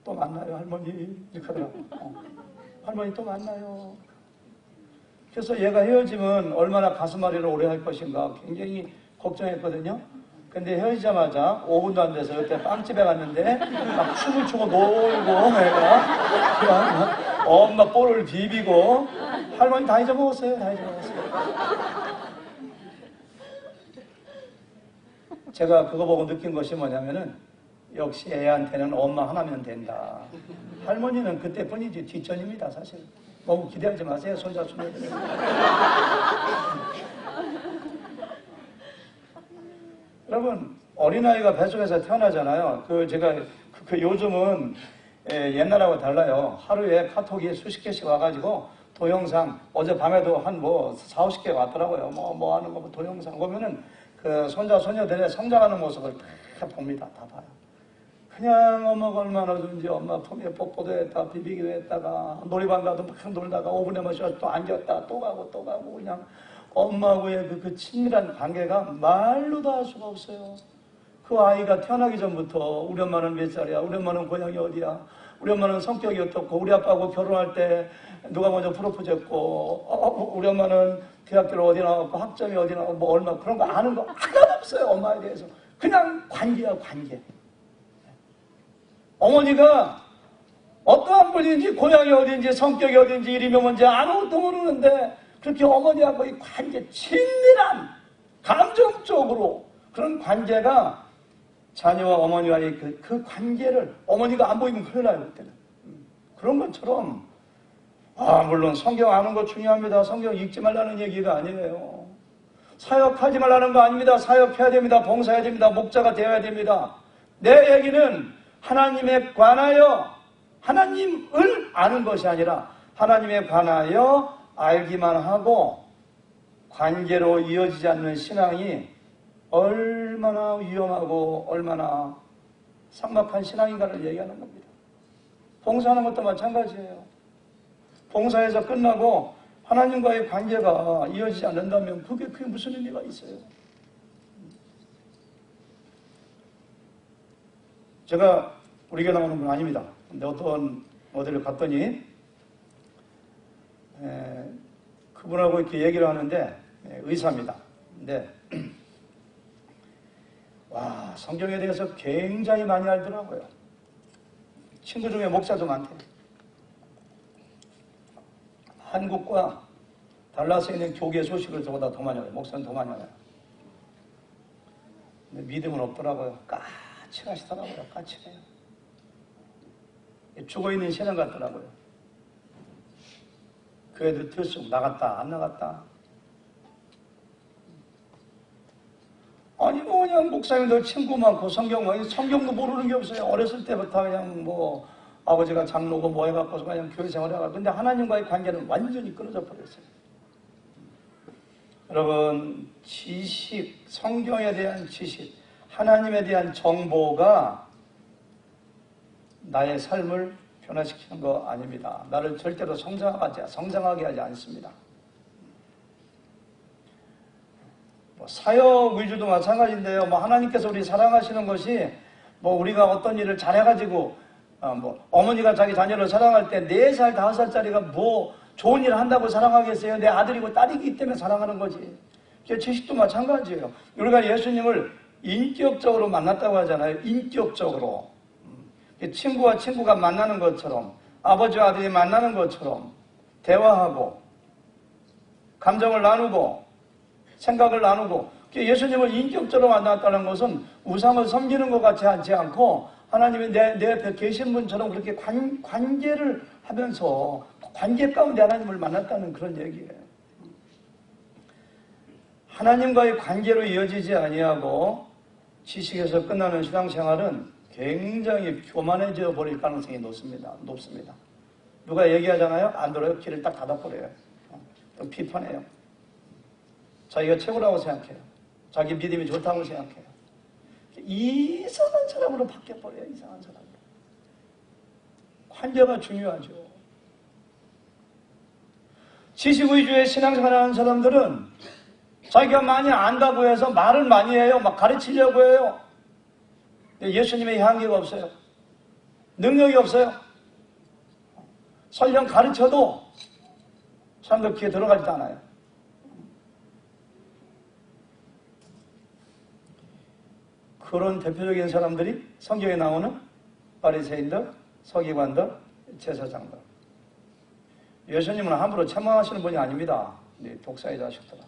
또 만나요 할머니 이렇게 하더라고. 할머니 또 만나요. 그래서 얘가 헤어지면 얼마나 가슴앓이를 오래 할 것인가 굉장히 걱정했거든요. 근데 헤어지자마자 5분도 안 돼서 그때 빵집에 갔는데 막 춤을 추고 놀고 애가 그냥 엄마 볼을 비비고 할머니 다 잊어먹었어요. 다 잊어먹었어요. 제가 그거 보고 느낀 것이 뭐냐면은 역시 애한테는 엄마 하나면 된다. 할머니는 그때뿐이지 뒷전입니다. 사실 너무 기대하지 마세요. 손자 손녀들. 여러분 어린아이가 뱃속에서 태어나잖아요. 제가 요즘은 옛날하고 달라요. 하루에 카톡이 수십 개씩 와가지고 동영상 어젯밤에도 한 4, 50개 왔더라고요. 뭐 하는 거 동영상 보면은 그 손자 손녀들의 성장하는 모습을 다 봅니다. 다 봐요. 그냥 엄마가 얼마나 좋은지 엄마 품에 뽀뽀도 했다 비비기도 했다가 놀이방 가도 막 놀다가 5분에 마셔서 또 앉았다 또 가고 그냥 엄마하고의 그 친밀한 관계가 말로 다 할 수가 없어요. 그 아이가 태어나기 전부터 우리 엄마는 몇 살이야? 우리 엄마는 고향이 어디야? 우리 엄마는 성격이 어떻고 우리 아빠하고 결혼할 때 누가 먼저 프로포즈했고 우리 엄마는 대학교를 어디 나왔고 학점이 어디 나왔고 뭐 얼마 그런 거 아는 거 하나도 없어요. 엄마에 대해서. 그냥 관계야 관계. 어머니가 어떠한 분인지 고향이 어딘지 성격이 어딘지 이름이 뭔지 아무것도 모르는데 그렇게 어머니하고의 관계 친밀한 감정적으로 그런 관계가 자녀와 어머니와의 그 관계를 어머니가 안 보이면 큰일 나요. 그때는. 그런 것처럼 물론 성경 아는 거 중요합니다. 성경 읽지 말라는 얘기가 아니에요. 사역하지 말라는 거 아닙니다. 사역해야 됩니다. 봉사해야 됩니다. 목자가 되어야 됩니다. 내 얘기는 하나님에 관하여 하나님을 아는 것이 아니라 하나님에 관하여 알기만 하고 관계로 이어지지 않는 신앙이 얼마나 위험하고 얼마나 삭막한 신앙인가를 얘기하는 겁니다. 봉사하는 것도 마찬가지예요. 봉사에서 끝나고 하나님과의 관계가 이어지지 않는다면 그게 무슨 의미가 있어요? 제가 우리 교회 나오는 분 아닙니다. 근데 어디를 갔더니 그분하고 이렇게 얘기를 하는데 의사입니다. 근데 와, 성경에 대해서 굉장히 많이 알더라고요. 친구 중에 목사도 많대요. 한국과 달라스에 있는 교계 소식을 저보다 더 많이 알아요. 목사는 더 많이 알아요. 근데 믿음은 없더라고요. 까칠하시더라고요. 까칠해요. 죽어있는 신앙 같더라고요. 교회도 들쑥 나갔다 안 나갔다. 아니 그냥 목사님들 친구 많고 성경도 모르는 게 없어요. 어렸을 때부터 그냥 아버지가 장로고 해갖고서 그냥 교회 생활해가지고. 근데 하나님과의 관계는 완전히 끊어져 버렸어요. 여러분, 지식, 성경에 대한 지식, 하나님에 대한 정보가 나의 삶을 변화시키는 거 아닙니다. 나를 절대로 성장하게 하지 않습니다. 사역 위주도 마찬가지인데요. 하나님께서 우리 사랑하시는 것이 우리가 어떤 일을 잘해가지고 어머니가 자기 자녀를 사랑할 때 4살, 5살짜리가 좋은 일을 한다고 사랑하겠어요? 내 아들이고 딸이기 때문에 사랑하는 거지. 지식도 마찬가지예요. 우리가 예수님을 인격적으로 만났다고 하잖아요. 인격적으로. 친구와 친구가 만나는 것처럼, 아버지와 아들이 만나는 것처럼 대화하고 감정을 나누고 생각을 나누고. 예수님을 인격적으로 만났다는 것은 우상을 섬기는 것 같지 않지 않고 하나님이 내 옆에 계신 분처럼 그렇게 관계를 하면서 관계 가운데 하나님을 만났다는 그런 얘기예요. 하나님과의 관계로 이어지지 아니하고 지식에서 끝나는 신앙생활은 굉장히 교만해져 버릴 가능성이 높습니다. 누가 얘기하잖아요? 안 들어요? 귀를 딱 닫아버려요. 또 비판해요. 자기가 최고라고 생각해요. 자기 믿음이 좋다고 생각해요. 이상한 사람으로 바뀌어버려요. 이상한 사람으로. 관계가 중요하죠. 지식 위주의 신앙생활을 하는 사람들은 자기가 많이 안다고 해서 말을 많이 해요. 가르치려고 해요. 예수님의 향기가 없어요. 능력이 없어요. 설령 가르쳐도 사람들 귀에 들어가지도 않아요. 그런 대표적인 사람들이 성경에 나오는 바리새인들, 서기관들, 제사장들. 예수님은 함부로 책망하시는 분이 아닙니다. 독사의 자식들아.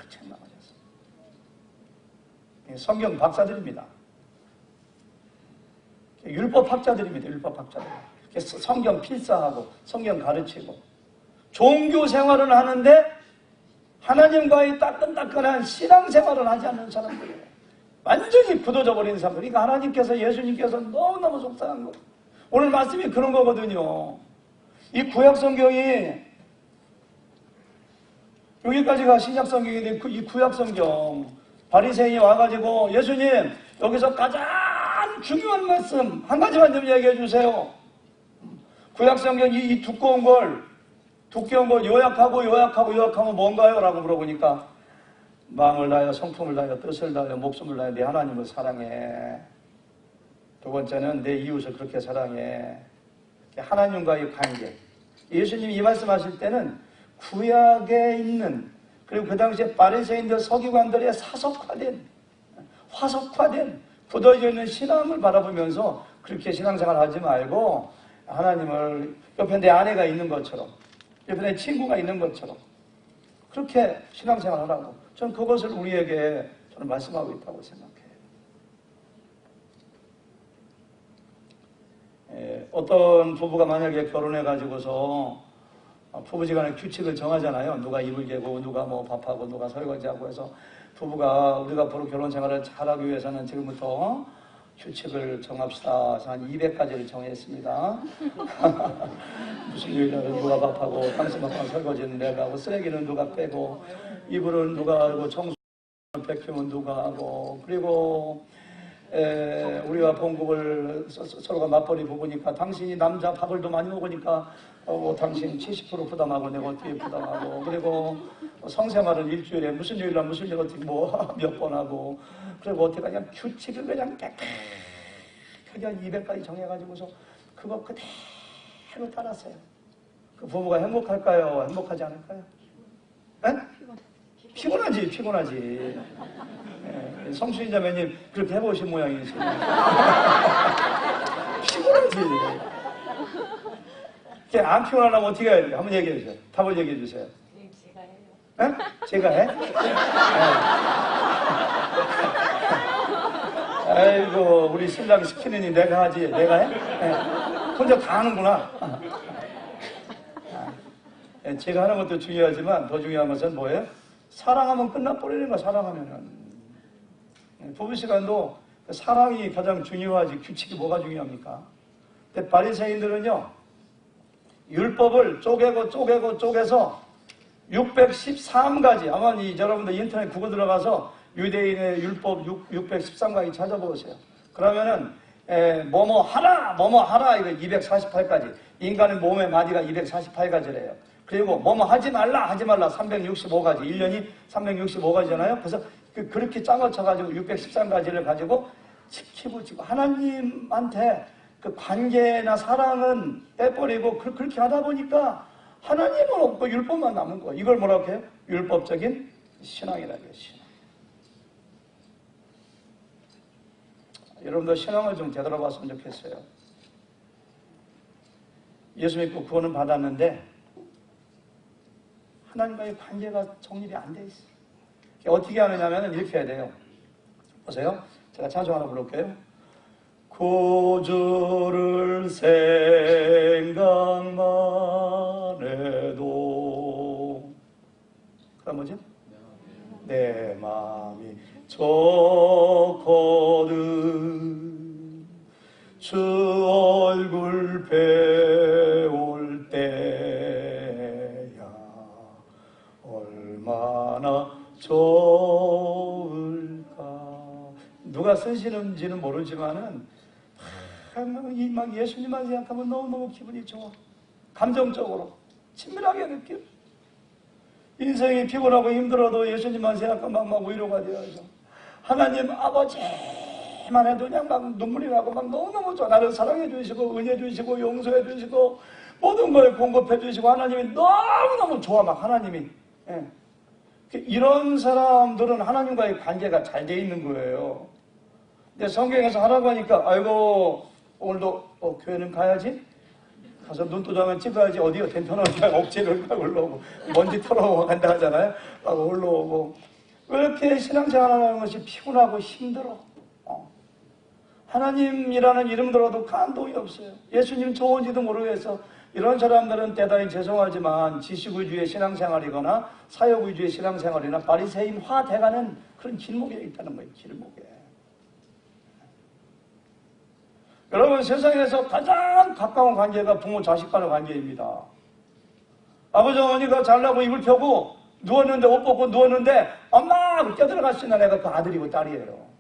책망하셨어요. 성경 박사들입니다. 율법학자들입니다. 율법학자들. 성경 필사하고 성경 가르치고 종교 생활을 하는데 하나님과의 따끈따끈한 신앙생활을 하지 않는 사람들이에요. 완전히 굳어져 버린 사람들. 그러니까 하나님께서, 예수님께서 너무너무 속상한 거. 오늘 말씀이 그런 거거든요. 이 구약성경이 여기까지가 신약성경인데 이 구약성경 바리새인이 와가지고 예수님 여기서 가장 중요한 말씀 한 가지만 좀 얘기해 주세요. 구약성경 이 두꺼운 걸 요약하고 뭔가요? 라고 물어보니까 마음을 다하여 성품을 다하여 뜻을 다하여 목숨을 다하여 내 하나님을 사랑해. 두 번째는 내 이웃을 그렇게 사랑해. 하나님과의 관계. 예수님이 이 말씀하실 때는 구약에 있는, 그리고 그 당시에 바리새인들 서기관들의 화석화된 굳어져 있는 신앙을 바라보면서 그렇게 신앙생활 하지 말고 하나님을 옆에 내 아내가 있는 것처럼, 옆에 내 친구가 있는 것처럼 그렇게 신앙생활 하라고. 저는 그것을 우리에게 저는 말씀하고 있다고 생각해요. 어떤 부부가 만약에 결혼해가지고서 부부지간에 규칙을 정하잖아요. 누가 이불 개고, 누가 밥하고, 누가 설거지하고 해서 부부가 우리가 앞으로 결혼 생활을 잘하기 위해서는 지금부터 규칙을 정합시다. 한 200가지를 정했습니다. 무슨 요일날은 누가 밥하고 당신 밥하고 설거지는 내가 하고 쓰레기는 누가 빼고 이불은 누가 하고 청소는 백큐는 누가 하고 그리고 우리가 봉급을 서로가 맞벌이 부부니까 당신이 남자 밥을 더 많이 먹으니까 당신 70% 부담하고 내가 어떻게 부담하고 그리고 성생활은 일주일에 무슨 요일날 무슨 일 어떻게 뭐 몇 번 하고 그리고 어떻게 그냥 규칙을 그냥 깨끗하게 한 200가지 정해가지고서 그거 그대로 따랐어요. 그 부부가 행복할까요? 행복하지 않을까요? 에? 피곤하지. 예, 성수인 자매님 그렇게 해보신 모양이시죠. 피곤하지. 안 피곤하려면 어떻게 해야 돼요? 한번 얘기해 주세요. 답을 얘기해 주세요. 제가 해요. 에? 제가 해? 아이고 우리 신랑 시키느니 내가 하지. 내가 해? 혼자 다 하는구나. 제가 하는 것도 중요하지만 더 중요한 것은 뭐예요? 사랑하면 끝나버리는 거야. 사랑하면은 부부 시간도 사랑이 가장 중요하지. 규칙이 뭐가 중요합니까? 근데 바리새인들은요 율법을 쪼개서 613가지 아마 여러분들 인터넷 구글 들어가서 유대인의 율법 613가지 찾아보세요. 그러면은 뭐뭐 하라 이거 248가지. 인간의 몸의 마디가 248가지래요. 그리고 뭐뭐 하지 말라 365가지. 1년이 365가지잖아요. 그래서 그렇게 짱을 쳐가지고 613가지를 가지고 지키고 하나님한테 그 관계나 사랑은 빼버리고 그렇게 하다 보니까 하나님은 없고 율법만 남은 거예요. 이걸 뭐라고 해요? 율법적인 신앙이라고 해요. 신앙. 여러분들 신앙을 좀 되돌아봤으면 좋겠어요. 예수 믿고 구원은 받았는데 하나님과의 관계가 정립이 안 돼 있어요. 어떻게 하느냐면 이렇게 해야 돼요. 보세요. 제가 찬송 하나 부를게요. 구주를 생각만 해도 그럼 뭐죠? 내 마음이 좋거든 주 얼굴 배울 때야 얼마나 좋을까. 누가 쓰시는지는 모르지만은 막 예수님만 생각하면 너무너무 기분이 좋아. 감정적으로 친밀하게 느껴. 인생이 피곤하고 힘들어도 예수님만 생각하면 막 위로가 되어서 하나님 아버지만 해도 그냥 막 눈물이 나고 막 너무너무 좋아. 나를 사랑해 주시고 은혜 주시고 용서해 주시고 모든 걸 공급해 주시고 하나님이 너무너무 좋아. 막 하나님이 이런 사람들은 하나님과의 관계가 잘 돼 있는 거예요. 근데 성경에서 하라고 하니까 아이고 오늘도 교회는 가야지. 가서 눈도장을 찍어야지. 어디가 된편하게 억지를 막 올라오고 먼지 털어오고 간다 하잖아요. 막 올라오고 왜 이렇게 신앙생활하는 것이 피곤하고 힘들어. 하나님이라는 이름 들어도 감동이 없어요. 예수님 좋은지도 모르겠어. 이런 사람들은 대단히 죄송하지만 지식 위주의 신앙생활이거나 사역 위주의 신앙생활이나 바리새인화 돼가는 그런 길목에 있다는 거예요. 길목에. 여러분 세상에서 가장 가까운 관계가 부모 자식 간의 관계입니다. 아버지 어머니가 잘나고 이불 펴고 누웠는데 옷 벗고 누웠는데 엄마 껴들어갈 수 있는 애가 그 아들이고 딸이에요.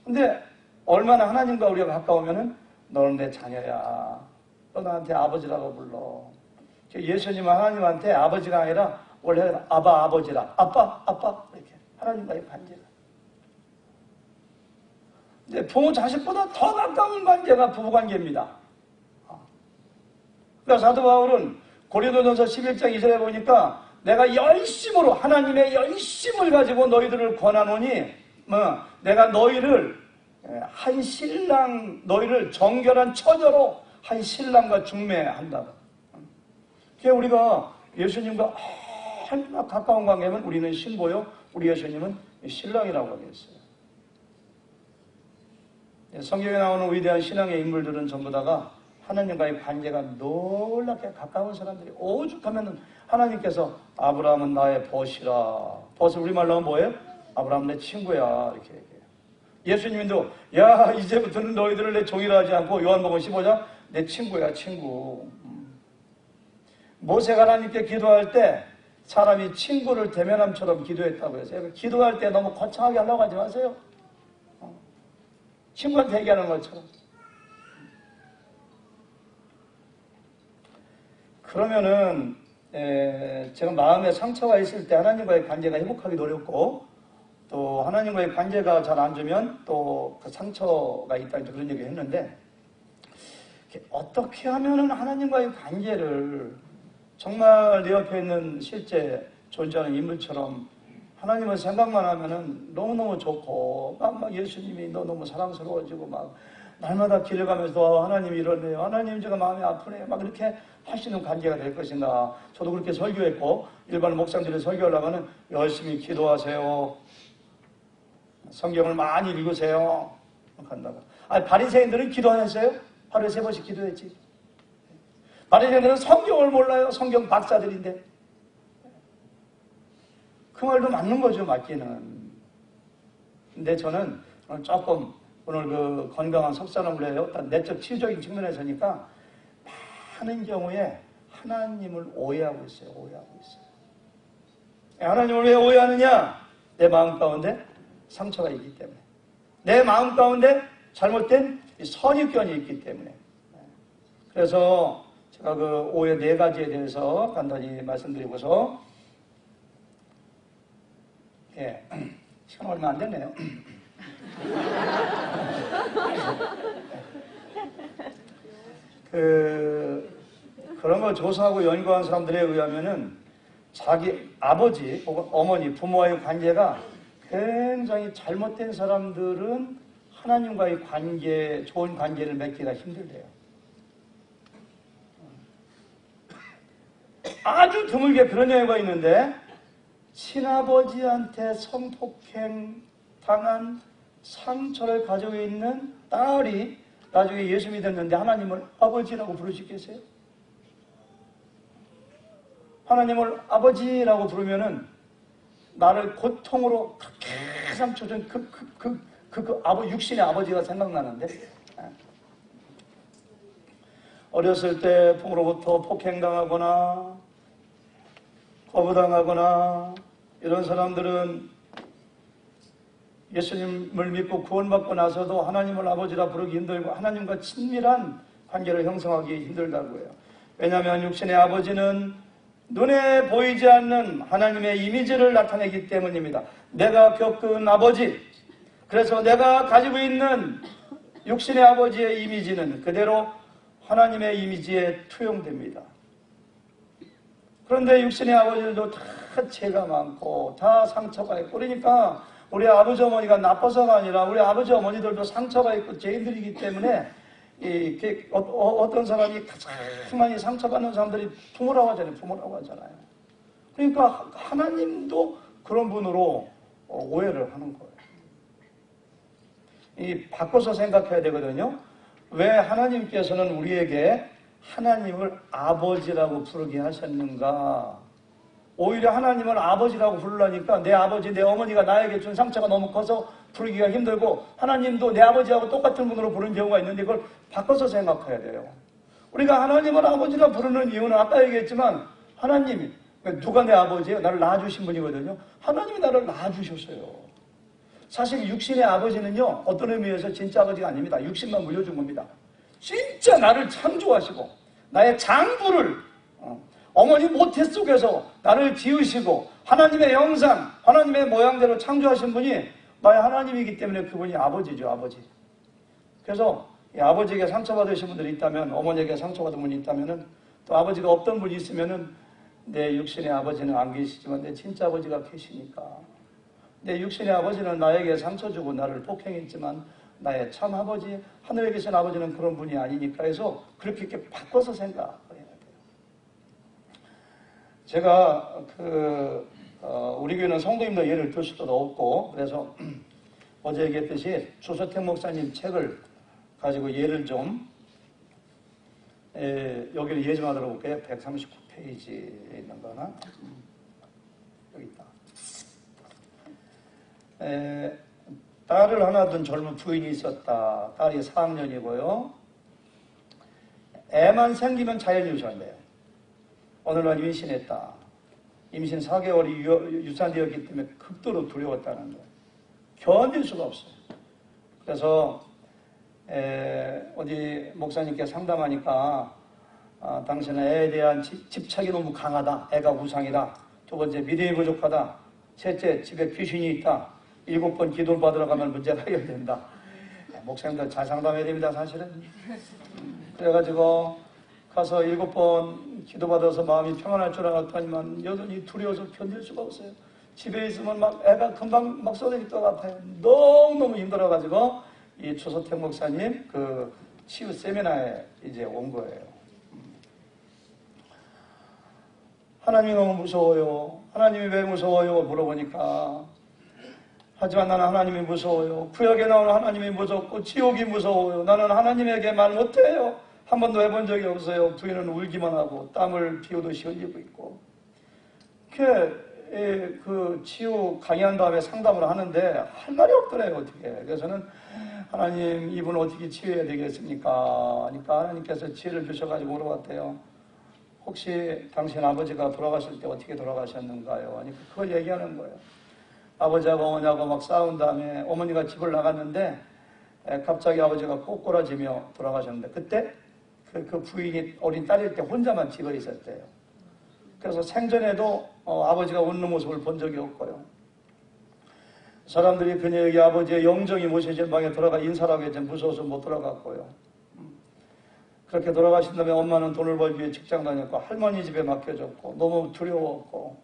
근데 얼마나 하나님과 우리가 가까우면은 너는 내 자녀야. 너 나한테 아버지라고 불러. 예수님은 하나님한테 아버지가 아니라 원래 아버지라. 아빠 이렇게 하나님과의 관계가. 근데 부모 자식보다 더 가까운 관계가 부부관계입니다. 그러니까 사도 바울은 고린도전서 11장 2절에 보니까 내가 열심으로 하나님의 열심을 가지고 너희들을 권하노니 내가 너희를 한 신랑 너희를 정결한 처녀로 한 신랑과 중매한다. 그러니까 우리가 예수님과 얼마나 가까운 관계면 우리는 신부요 우리 예수님은 신랑이라고 하겠어요. 성경에 나오는 위대한 신앙의 인물들은 전부 다가 하나님과의 관계가 놀랍게 가까운 사람들이 오죽하면 하나님께서 아브라함은 나의 벗이라. 벗을 우리말로 하면 뭐예요? 아브라함은 내 친구야 이렇게 얘기해요. 예수님도 야 이제부터는 너희들을 내 종이라 하지 않고 요한복음 15장 내 친구야 친구. 모세가 하나님께 기도할 때 사람이 친구를 대면함처럼 기도했다고 해서 기도할 때 너무 거창하게 하려고 하지 마세요. 친구한테 얘기하는 것처럼. 그러면은 제가 마음에 상처가 있을 때 하나님과의 관계가 회복하기 어렵고 또 하나님과의 관계가 잘 안 좋으면 또 그 상처가 있다 그런 얘기 했는데 어떻게 하면은 하나님과의 관계를 정말 내 옆에 있는 실제 존재하는 인물처럼 하나님을 생각만 하면은 너무너무 좋고 막 예수님이 너 너무 사랑스러워지고 막 날마다 길을 가면서 하나님 이러네요. 하나님 제가 마음이 아프네요. 막 이렇게 할 수 있는 관계가 될 것인가. 저도 그렇게 설교했고 일반 목사님들이 설교하려면 열심히 기도하세요. 성경을 많이 읽으세요. 한다고. 아니 바리새인들은 기도 안 했어요? 하루에 3번씩 기도했지. 바리새인들은 성경을 몰라요. 성경 박사들인데. 그 말도 맞는 거죠, 맞기는. 근데 저는 조금 오늘 그 건강한 속사람을 해요. 내적 치유적인 측면에서니까 많은 경우에 하나님을 오해하고 있어요. 오해하고 있어요. 하나님을 왜 오해하느냐? 내 마음 가운데 상처가 있기 때문에. 내 마음 가운데 잘못된 선입견이 있기 때문에. 그래서 제가 그 오해 4가지에 대해서 간단히 말씀드리고서 시간 얼마 안 됐네요. 그런 걸 조사하고 연구한 사람들에 의하면은 자기 아버지 혹은 어머니, 부모와의 관계가 굉장히 잘못된 사람들은 하나님과의 관계, 좋은 관계를 맺기가 힘들대요. 아주 드물게 그런 경우가 있는데 친아버지한테 성폭행 당한 상처를 가지고 있는 딸이 나중에 예수 믿었는데 하나님을 아버지라고 부를 수 있겠어요? 하나님을 아버지라고 부르면은 나를 고통으로 그렇게 상처 준 육신의 아버지가 생각나는데 어렸을 때 부모로부터 폭행당하거나 거부당하거나 이런 사람들은 예수님을 믿고 구원받고 나서도 하나님을 아버지라 부르기 힘들고 하나님과 친밀한 관계를 형성하기 힘들다고 해요. 왜냐하면 육신의 아버지는 눈에 보이지 않는 하나님의 이미지를 나타내기 때문입니다. 내가 겪은 아버지, 그래서 내가 가지고 있는 육신의 아버지의 이미지는 그대로 하나님의 이미지에 투영됩니다. 그런데 육신의 아버지들도 다 죄가 많고 다 상처가 있고 그러니까 우리 아버지 어머니가 나빠서가 아니라 우리 아버지 어머니들도 상처가 있고 죄인들이기 때문에 어떤 사람이 가장 많이 상처받는 사람들이 부모라고 하잖아요. 부모라고 하잖아요. 그러니까 하나님도 그런 분으로 오해를 하는 거예요. 바꿔서 생각해야 되거든요. 왜 하나님께서는 우리에게 하나님을 아버지라고 부르게 하셨는가? 오히려 하나님을 아버지라고 부르려니까 내 아버지, 내 어머니가 나에게 준 상처가 너무 커서 부르기가 힘들고 하나님도 내 아버지하고 똑같은 분으로 부르는 경우가 있는데 그걸 바꿔서 생각해야 돼요. 우리가 하나님을 아버지라 부르는 이유는 아까 얘기했지만 하나님이 누가 내 아버지예요? 나를 낳아주신 분이거든요. 하나님이 나를 낳아주셨어요. 사실 육신의 아버지는요 어떤 의미에서 진짜 아버지가 아닙니다. 육신만 물려준 겁니다. 진짜 나를 창조하시고 나의 장부를 어머니 모태 속에서 나를 지으시고 하나님의 형상, 하나님의 모양대로 창조하신 분이 나의 하나님이기 때문에 그분이 아버지죠. 아버지. 그래서 아버지에게 상처받으신 분들이 있다면 어머니에게 상처받은 분이 있다면 또 아버지가 없던 분이 있으면 내 육신의 아버지는 안 계시지만 내 진짜 아버지가 계시니까 내 육신의 아버지는 나에게 상처 주고 나를 폭행했지만 나의 참 아버지, 하늘에 계신 아버지는 그런 분이 아니니까 해서 그렇게 이렇게 바꿔서 생각해야 돼요. 제가 우리 교회는 성도님들 예를 들 수도 없고 그래서 어제 얘기했듯이 주서택 목사님 책을 가지고 예를 좀 여기를 예 좀 하도록 볼게요. 139페이지에 있는 거나 여기 있다. 딸을 하나 둔 젊은 부인이 있었다. 딸이 4학년이고요. 애만 생기면 자연유산돼요. 어느 날 임신했다. 임신 4개월이 유산되었기 때문에 극도로 두려웠다는 거예요. 견딜 수가 없어요. 그래서 어디 목사님께 상담하니까 당신은 애에 대한 집착이 너무 강하다. 애가 우상이다. 두 번째, 믿음이 부족하다. 셋째, 집에 귀신이 있다. 7번 기도를 받으러 가면 문제가 해결된다. 목사님들 잘 상담해야 됩니다, 사실은. 그래가지고 가서 7번 기도받아서 마음이 평안할 줄 알았더니만 여전히 두려워서 견딜 수가 없어요. 집에 있으면 막 애가 금방 막 쏟아질 것 같아요. 너무너무 힘들어가지고 이 조소택 목사님 그 치유 세미나에 이제 온 거예요. 하나님이 너무 무서워요. 하나님이 왜 무서워요? 물어보니까 하지만 나는 하나님이 무서워요. 구약에 나오는 하나님이 무섭고 지옥이 무서워요. 나는 하나님에게 말 못해요. 한 번도 해본 적이 없어요. 부인은 울기만 하고 땀을 비 오듯이 흘리고 있고. 그 치유 강의한 다음에 상담을 하는데 할 말이 없더래요. 어떻게. 그래서는 하나님 이분 어떻게 치유해야 되겠습니까? 하니까 하나님께서 지혜를 주셔가지고 물어봤대요. 혹시 당신 아버지가 돌아가실 때 어떻게 돌아가셨는가요? 하니까 그걸 얘기하는 거예요. 아버지하고 어머니하고 막 싸운 다음에 어머니가 집을 나갔는데 갑자기 아버지가 꼬꾸라지며 돌아가셨는데 그때 그 부인이 어린 딸일 때 혼자만 집에 있었대요. 그래서 생전에도 아버지가 웃는 모습을 본 적이 없고요. 사람들이 그녀에게 아버지의 영정이 모셔진 방에 들어가 인사를 하기 전 무서워서 못 들어갔고요. 그렇게 돌아가신 다음에 엄마는 돈을 벌기 위해 직장 다녔고 할머니 집에 맡겨졌고 너무 두려웠고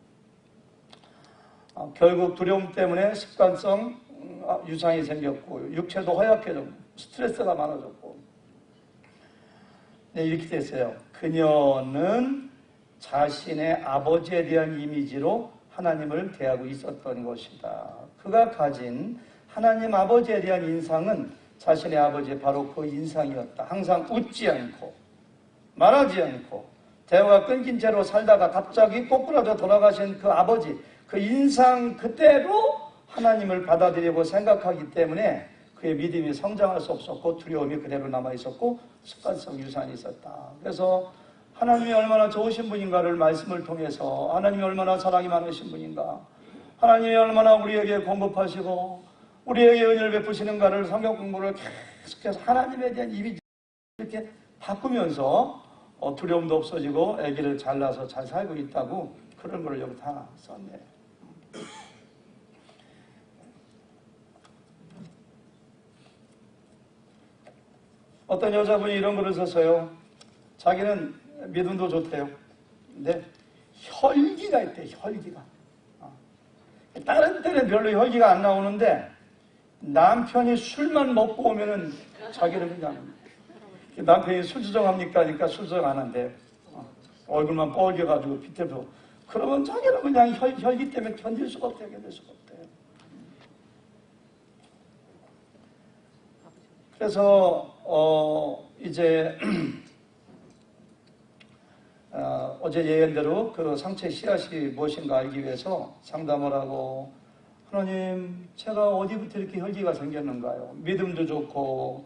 결국 두려움 때문에 습관성 유산이 생겼고 육체도 허약해졌고 스트레스가 많아졌고 네, 이렇게 됐어요. 그녀는 자신의 아버지에 대한 이미지로 하나님을 대하고 있었던 것이다. 그가 가진 하나님 아버지에 대한 인상은 자신의 아버지의 바로 그 인상이었다. 항상 웃지 않고 말하지 않고 대화가 끊긴 채로 살다가 갑자기 꼬꾸라져 돌아가신 그 아버지 그 인상 그대로 하나님을 받아들이고 생각하기 때문에 그의 믿음이 성장할 수 없었고 두려움이 그대로 남아있었고 습관성 유산이 있었다. 그래서 하나님이 얼마나 좋으신 분인가를 말씀을 통해서 하나님이 얼마나 사랑이 많으신 분인가 하나님이 얼마나 우리에게 공급하시고 우리에게 은혜를 베푸시는가를 성경 공부를 계속해서 하나님에 대한 이미지 이렇게 바꾸면서 두려움도 없어지고 아기를 잘 낳아서 잘 살고 있다고 그런 걸 여기 다 썼네요. 어떤 여자분이 이런 글을 썼어요. 자기는 믿음도 좋대요. 근데 혈기가 있대, 혈기가. 다른 때는 별로 혈기가 안 나오는데 남편이 술만 먹고 오면은 자기는 그냥 남편이 술 주정합니까? 하니까 술 주정 안 한대. 얼굴만 뻘개가지고 비틀고 그러면 자기는 그냥 혈기 때문에 견딜 수가 없대요. 견딜 수가 없대요. 그래서 이제 어제 예언대로 그 상처의 씨앗이 무엇인가 알기 위해서 상담을 하고 하나님 제가 어디부터 이렇게 혈기가 생겼는가요? 믿음도 좋고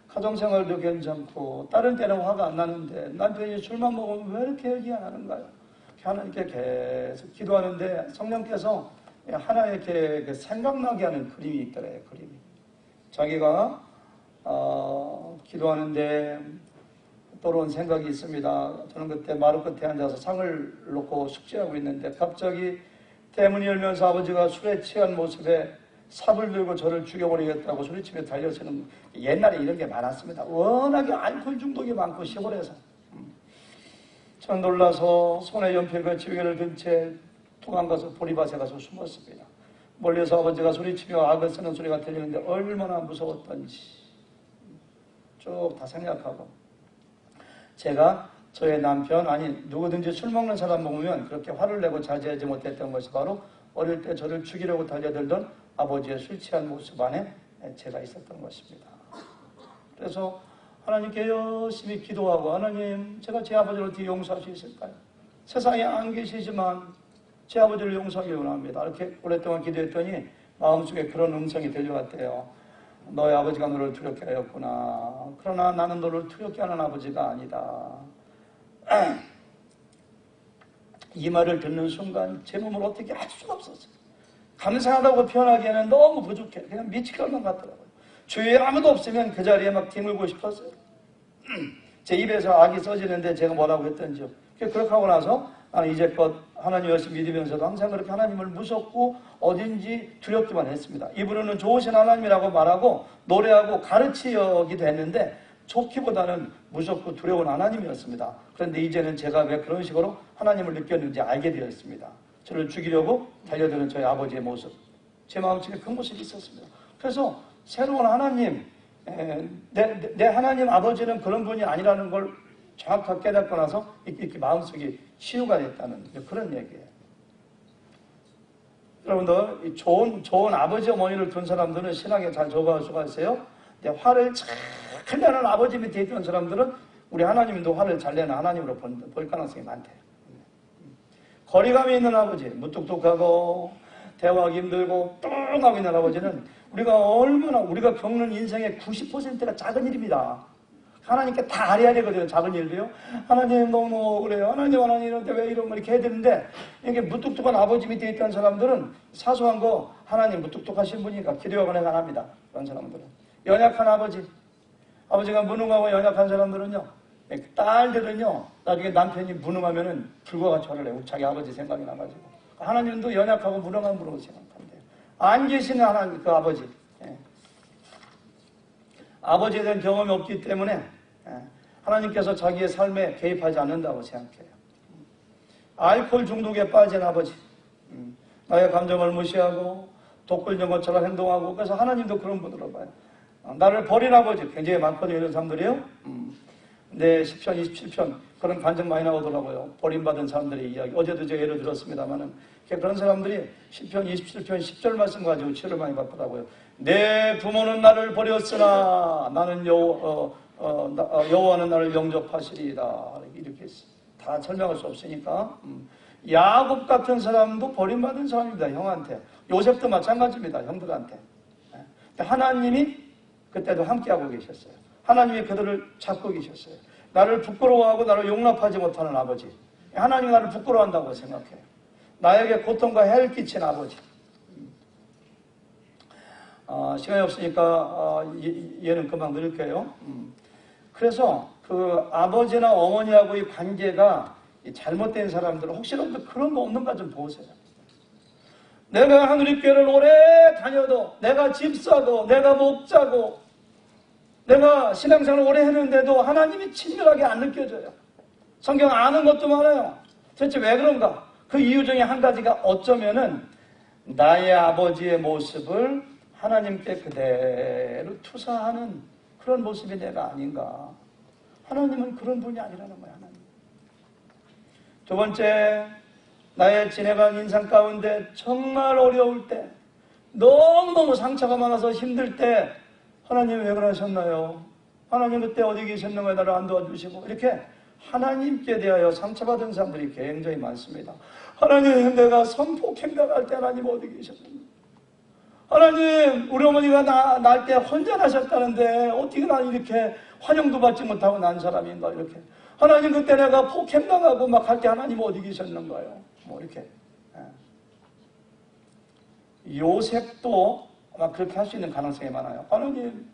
가정생활도 괜찮고 다른 때는 화가 안 나는데 남편이 술만 먹으면 왜 이렇게 혈기가 나는가요? 하나님께 계속 기도하는데 성령께서 하나의 이렇게 생각나게 하는 그림이 있더래요. 그림이. 자기가 기도하는데 떠오른 생각이 있습니다. 저는 그때 마루 끝에 앉아서 상을 놓고 숙제하고 있는데 갑자기 대문이 열면서 아버지가 술에 취한 모습에 삽을 들고 저를 죽여버리겠다고 소리치며 달려서는 옛날에 이런 게 많았습니다. 워낙에 알코올 중독이 많고 시골에서. 전 놀라서 손에 연필과 지휘개를 든 채 도망 가서 보리밭에 가서 숨었습니다. 멀리서 아버지가 소리치며 악을 쓰는 소리가 들리는데 얼마나 무서웠던지 쭉 다 생각하고 제가 저의 남편 아니 누구든지 술 먹는 사람 먹으면 그렇게 화를 내고 자제하지 못했던 것이 바로 어릴 때 저를 죽이려고 달려들던 아버지의 술 취한 모습 안에 제가 있었던 것입니다. 그래서 하나님께 열심히 기도하고 하나님 제가 제 아버지를 어떻게 용서할 수 있을까요? 세상에 안 계시지만 제 아버지를 용서하기 원합니다. 이렇게 오랫동안 기도했더니 마음속에 그런 음성이 들려왔대요. 너의 아버지가 너를 두렵게 하였구나. 그러나 나는 너를 두렵게 하는 아버지가 아니다. 이 말을 듣는 순간 제 몸을 어떻게 할 수가 없었어요. 감사하다고 표현하기에는 너무 부족해. 그냥 미칠 것만 같더라고요. 주위에 아무도 없으면 그 자리에 막 뒤물고 싶었어요. 제 입에서 악이 써지는데 제가 뭐라고 했던지요. 그렇게 하고 나서 이제껏 하나님 열심히 믿으면서도 항상 그렇게 하나님을 무섭고 어딘지 두렵기만 했습니다. 이분은 좋으신 하나님이라고 말하고 노래하고 가르치기도 했는데 좋기보다는 무섭고 두려운 하나님이었습니다. 그런데 이제는 제가 왜 그런 식으로 하나님을 느꼈는지 알게 되었습니다. 저를 죽이려고 달려드는 저희 아버지의 모습, 제 마음속에 그 모습이 있었습니다. 그래서 새로운 하나님, 내 하나님 아버지는 그런 분이 아니라는 걸 정확하게 깨닫고 나서 이렇게 마음속이 치유가 됐다는 그런 얘기예요. 여러분들 좋은 아버지 어머니를 둔 사람들은 신앙에 잘 적응할 수가 있어요. 화를 잘 내는 아버지 밑에 있던 사람들은 우리 하나님도 화를 잘 내는 하나님으로 볼 가능성이 많대요. 거리감이 있는 아버지, 무뚝뚝하고 대화하기 힘들고 뚱하고 있는 아버지는 우리가 겪는 인생의 90%가 작은 일입니다. 하나님께 다 아리아리거든요. 작은 일도요. 하나님 너무 그래요. 하나님 이런데 왜 이런 거 이렇게 해야 되는데, 이게 무뚝뚝한 아버지 밑에 있던 사람들은 사소한 거 하나님 무뚝뚝하신 분이니까 기도하고 내가 합니다. 그런 사람들은. 연약한 아버지가 무능하고 연약한 사람들은요, 딸들은요, 나중에 남편이 무능하면은 불과 같이 화를 내고 자기 아버지 생각이 나가지고. 하나님도 연약하고 무능한 분으로 생각한대요. 안 계시는 하나님, 그 아버지. 아버지에 대한 경험이 없기 때문에 하나님께서 자기의 삶에 개입하지 않는다고 생각해요. 알코올 중독에 빠진 아버지, 나의 감정을 무시하고 독불된 것처럼 행동하고, 그래서 하나님도 그런 분으로 봐요. 나를 버린 아버지 굉장히 많거든요. 이런 사람들이요. 근데 10편, 27편 그런 간증 많이 나오더라고요. 버림받은 사람들의 이야기. 어제도 제가 예를 들었습니다만은 그런 사람들이 10편, 27편 10절 말씀 가지고 치료를 많이 받더라고요. 내 부모는 나를 버렸으나 나는 여호와는 나를 영접하시리이다. 이렇게 다 설명할 수 없으니까. 야곱 같은 사람도 버림받은 사람입니다. 형한테. 요셉도 마찬가지입니다. 형들한테. 하나님이 그때도 함께하고 계셨어요. 하나님이 그들을 찾고 계셨어요. 나를 부끄러워하고 나를 용납하지 못하는 아버지. 하나님이 나를 부끄러워한다고 생각해요. 나에게 고통과 해를 끼친 아버지. 시간이 없으니까 얘는 금방 늘릴게요. 그래서 그 아버지나 어머니하고의 관계가 잘못된 사람들은 혹시라도 그런 거 없는가 좀 보세요. 내가 하늘교회를 오래 다녀도, 내가 집 사도, 내가 목자고, 내가 신앙생활을 오래 했는데도 하나님이 친밀하게 안 느껴져요. 성경 아는 것도 많아요. 도대체 왜 그런가? 그 이유 중에 한 가지가 어쩌면은 나의 아버지의 모습을 하나님께 그대로 투사하는 그런 모습이 내가 아닌가. 하나님은 그런 분이 아니라는 거야. 하나님. 두 번째, 나의 지내간 인생 가운데 정말 어려울 때, 너무너무 상처가 많아서 힘들 때 하나님 왜 그러셨나요? 하나님 그때 어디 계셨는가 나를 안 도와주시고, 이렇게 하나님께 대하여 상처받은 사람들이 굉장히 많습니다. 하나님, 내가 성폭행당할 때 하나님 어디 계셨는가? 하나님, 우리 어머니가 날 때 혼전하셨다는데 어떻게 난 이렇게 환영도 받지 못하고 난 사람인가? 이렇게. 하나님, 그때 내가 폭행당하고 막 할 때 하나님 어디 계셨는가요? 뭐 이렇게. 요셉도 아마 그렇게 할 수 있는 가능성이 많아요. 하나님,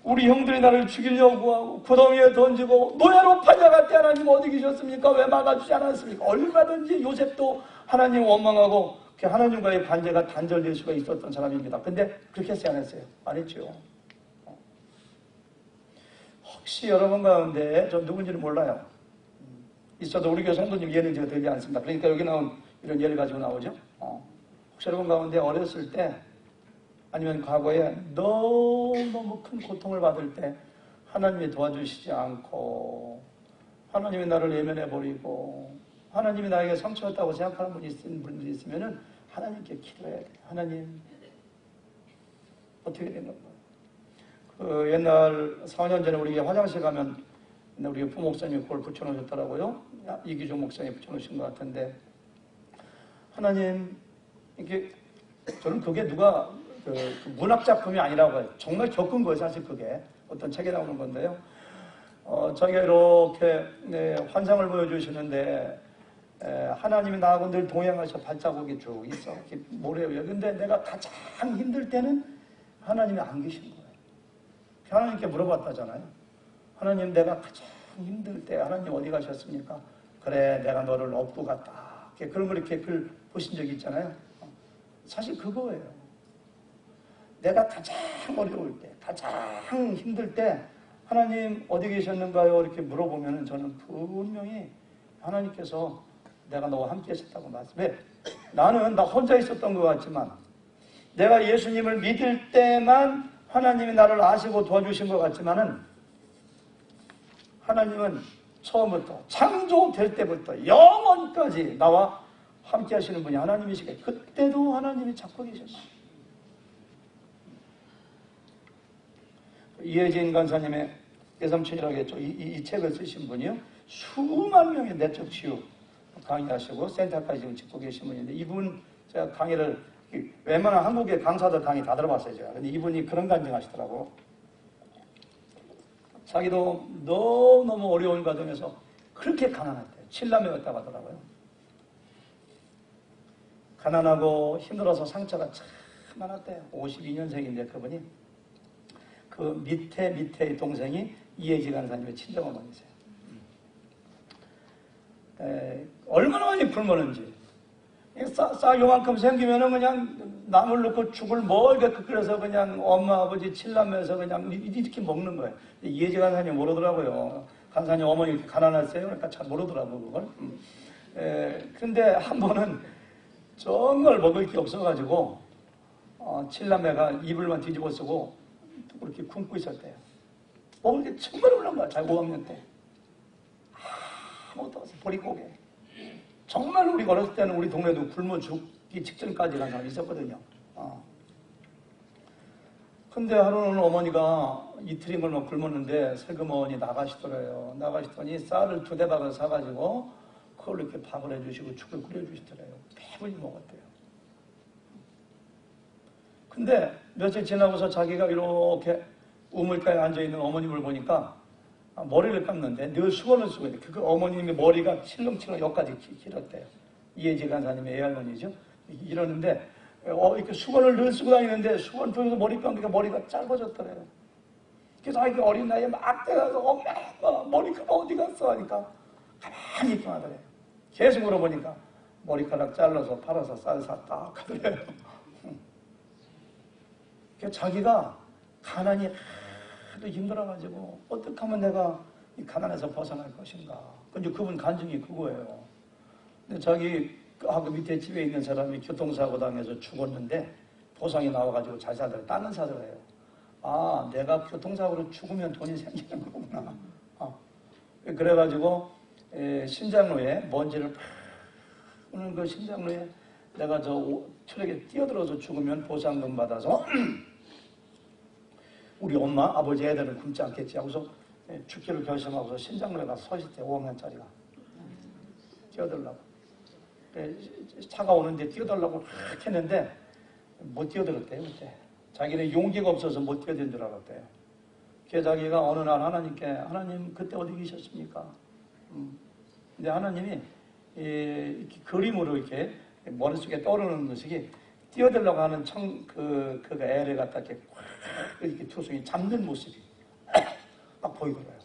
우리 형들이 나를 죽이려고 하고 구덩이에 던지고 노예로 팔려갈 때 하나님 어디 계셨습니까? 왜 막아주지 않았습니까? 얼마든지 요셉도 하나님 원망하고 하나님과의 관계가 단절될 수가 있었던 사람입니다. 근데 그렇게 했어요, 안 했어요? 안 했죠. 혹시 여러분 가운데 저 누군지는 몰라요. 있어도 우리 교회 성도님 예는 제가 들지 않습니다. 그러니까 여기 나온 이런 예를 가지고 나오죠. 혹시 여러분 가운데 어렸을 때 아니면 과거에 너무너무 큰 고통을 받을 때 하나님이 도와주시지 않고 하나님이 나를 외면해버리고 하나님이 나에게 상처였다고 생각하는 분들이 있으면 하나님께 기도해야 돼요. 하나님, 어떻게 된 건가요? 그 옛날 4년 전에 우리 화장실 가면 우리 부목사님이 그걸 붙여놓으셨더라고요. 이기종 목사님이 붙여놓으신 것 같은데, 하나님, 이게 저는 그게 누가 그 문학 작품이 아니라고 해요. 정말 겪은 거예요, 사실 그게. 어떤 책에 나오는 건데요. 자기가 이렇게 환상을 보여주시는데 하나님이 나하고 늘 동행하셔 발자국이 쭉 있어. 모래 위에. 근데 내가 가장 힘들 때는 하나님이 안 계신 거예요. 하나님께 물어봤다잖아요. 하나님, 내가 가장 힘들 때 하나님 어디 가셨습니까? 그래, 내가 너를 업고 갔다. 그런 걸 이렇게 글 보신 적이 있잖아요. 사실 그거예요. 내가 가장 어려울 때, 가장 힘들 때 하나님 어디 계셨는가요? 이렇게 물어보면 저는 분명히 하나님께서 내가 너와 함께 하셨다고 말씀해. 나는 나 혼자 있었던 것 같지만 내가 예수님을 믿을 때만 하나님이 나를 아시고 도와주신 것 같지만은 하나님은 처음부터 창조될 때부터 영원까지 나와 함께 하시는 분이 하나님이시게 그때도 하나님이 잡고 계셨어요. 이혜진 간사님의 예삼촌이라고 이 책을 쓰신 분이요. 수만 명의 내적 치유 강의하시고 센터까지 지금 짓고 계신 분인데 이분 제가 강의를 웬만한 한국의 강사들 강의 다 들어봤어요. 제가. 근데 이분이 그런 간증하시더라고. 자기도 너무너무 어려운 과정에서 그렇게 가난했대요. 7남매였다고 하더라고요. 가난하고 힘들어서 상처가 참 많았대요. 52년생인데 그분이 그 밑에 동생이 이혜지 간사님의 친정어머니세요. 얼마나 많이 굶었는지. 쌀 요만큼 생기면은 그냥 나물 넣고 죽을 멀게 끓여서 그냥 엄마 아버지 칠남매에서 그냥 이렇게 먹는 거예요. 이혜지 간사님 모르더라고요. 간사님 어머니 이렇게 가난하세요? 그러니까 잘 모르더라고 그걸. 근데 한 번은 정말 먹을 게 없어가지고 칠남매가 이불만 뒤집어 쓰고 그렇게 굶고 있었대요. 먹을 게 정말 없는 거야. 잘 5학년 때. 아무것도 없어. 보릿고개. 정말 우리 어렸을 때는 우리 동네도 굶어 죽기 직전까지 간 사람이 있었거든요. 근데 하루는 어머니가 이틀인걸 막 굶었는데 슬그머니 나가시더래요. 나가시더니 쌀을 2대박을 사가지고 그걸로 이렇게 밥을 해주시고 죽을 끓여주시더래요. 배불리 먹었대요. 근데 며칠 지나고서 자기가 이렇게 우물가에 앉아있는 어머님을 보니까 머리를 깎는데 늘 수건을 쓰고 있는데 그 어머님의 머리가 칠렁칠렁 여기까지 길었대요. 이혜지 간사님의 애할머니죠. 이러는데 이렇게 수건을 늘 쓰고 다니는데 수건 통해서 머리 감기가 머리가 짧아졌더래요. 그래서 아이 어린 나이에 막 때려서 엄마 머리카락 어디 갔어? 하니까 가만히 있더래요. 계속 물어보니까 머리카락 잘라서 팔아서 쌀 샀다 하더래요. 자기가 가난이 하도 힘들어가지고 어떻게 하면 내가 이 가난에서 벗어날 것인가. 근데 그분 간증이 그거예요. 근데 자기 그 밑에 집에 있는 사람이 교통사고 당해서 죽었는데 보상이 나와가지고 잘 살더래요. 딴 사더래요. 아, 내가 교통사고로 죽으면 돈이 생기는 거구나. 그래가지고 신장로에 먼지를 팍 오는 그 신장로에 내가 저 트럭에 뛰어들어서 죽으면 보상금 받아서 우리 엄마, 아버지 애들은 굶지 않겠지 하고서 죽기를 결심하고서 신장로에 가서 서 있을 때 5학년짜리가 뛰어들라고. 차가 오는데 뛰어들라고 막 했는데 못 뛰어들었대요. 그때. 자기는 용기가 없어서 못 뛰어든 줄 알았대요. 그래서 자기가 어느 날 하나님께 하나님 그때 어디 계셨습니까? 근데 하나님이 이렇게 그림으로 이렇게 머릿속에 떠오르는 것이 뛰어들려고 하는 그 애를 갖다 이렇게 투성이 잡는 모습이 딱 보이더라고요.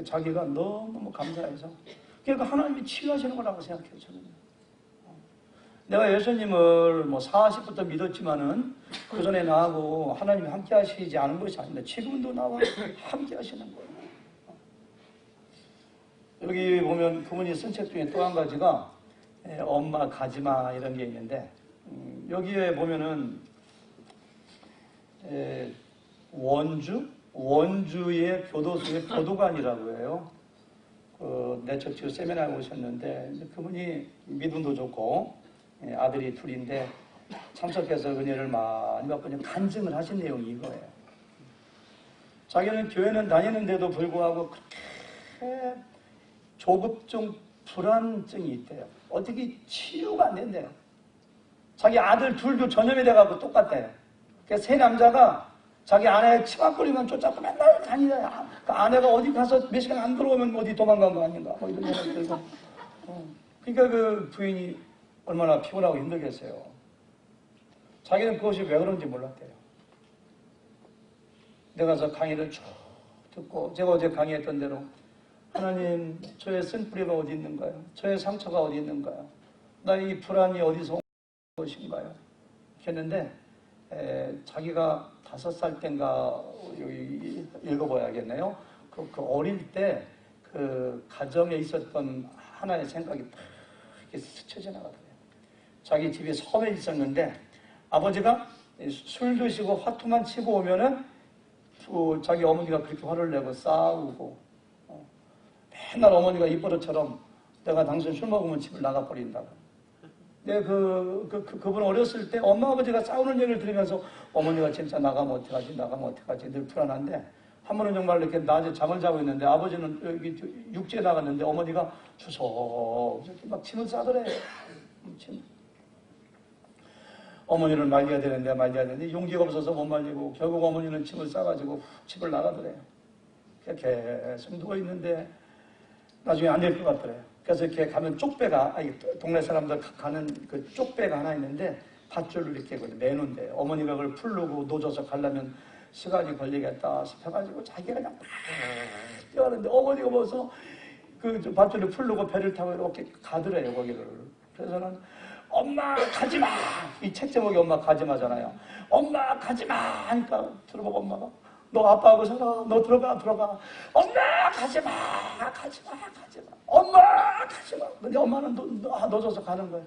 자기가 너무 감사해서 그러니까 하나님이 치유하시는 거라고 생각해요. 저는. 내가 예수님을 40부터 믿었지만은 그 전에 나하고 하나님이 함께 하시지 않은 것이 아닙니다. 지금도 나와 함께 하시는 거예요. 여기 보면 그분이 쓴 책 중에 또 한 가지가 엄마 가지마 이런 게 있는데 여기에 보면은 원주의 교도소의 교도관이라고 해요. 내적 치유 세미나에 오셨는데 그분이 믿음도 좋고 아들이 둘인데 참석해서 은혜를 많이 받고 간증을 하신 내용이 이거예요. 자기는 교회는 다니는데도 불구하고 그렇게 조급증, 불안증이 있대요. 어떻게 치유가 안 된대요. 자기 아들 둘도 전염이 돼가지고 똑같대요. 그래서 세 남자가 자기 아내 치맛거리만 쫓아서 맨날 다니냐. 그 아내가 어디 가서 몇 시간 안 들어오면 어디 도망간 거 아닌가. 뭐 이런 생각이 들고. 그러니까 그 부인이 얼마나 피곤하고 힘들겠어요. 자기는 그것이 왜 그런지 몰랐대요. 내가 저 강의를 쭉 듣고, 제가 어제 강의했던 대로, 하나님, 저의 쓴뿌리가 어디 있는가요? 저의 상처가 어디 있는가요? 나의 이 불안이 어디서 온 것인가요? 했는데, 자기가 5살 땐가, 여기 읽어봐야겠네요. 그 어릴 때, 그 가정에 있었던 하나의 생각이 막 이렇게 스쳐 지나가더래요. 자기 집에 섬에 있었는데, 아버지가 술 드시고 화투만 치고 오면은, 자기 어머니가 그렇게 화를 내고 싸우고, 맨날 어머니가 입버릇처럼 내가 당신 술 먹으면 집을 나가버린다고. 근데 그분 어렸을 때 엄마 아버지가 싸우는 얘기를 들으면서 어머니가 진짜 나가면 어떡하지 늘 불안한데, 한 번은 정말 이렇게 낮에 잠을 자고 있는데 아버지는 여기 육지에 나갔는데 어머니가 주워 이렇게 막 침을 싸더래요. 어머니를 말려야 되는데 용기가 없어서 못 말리고 결국 어머니는 침을 싸가지고 집을 나가더래요. 계속 누워있는데 나중에 안 될 것 같더래요. 그래서 이렇게 가면 쪽배가, 동네 사람들 가는 그 쪽배가 하나 있는데 밧줄을 이렇게 내놓은데 어머니가 그걸 풀르고 노져서 가려면 시간이 걸리겠다 싶어가지고 자기가 그냥 막 뛰어가는데 어머니가 벌써 그 밧줄을 풀르고 배를 타고 이렇게 가더래요, 거기를. 그래서는 엄마 가지마! 이 책 제목이 엄마 가지마잖아요. 엄마 가지마! 하니까 들어보고 엄마가 너 아빠하고 살아. 너 들어가. 엄마 가지마! 엄마 가지마! 근데 엄마는 넣어줘서 가는 거예요.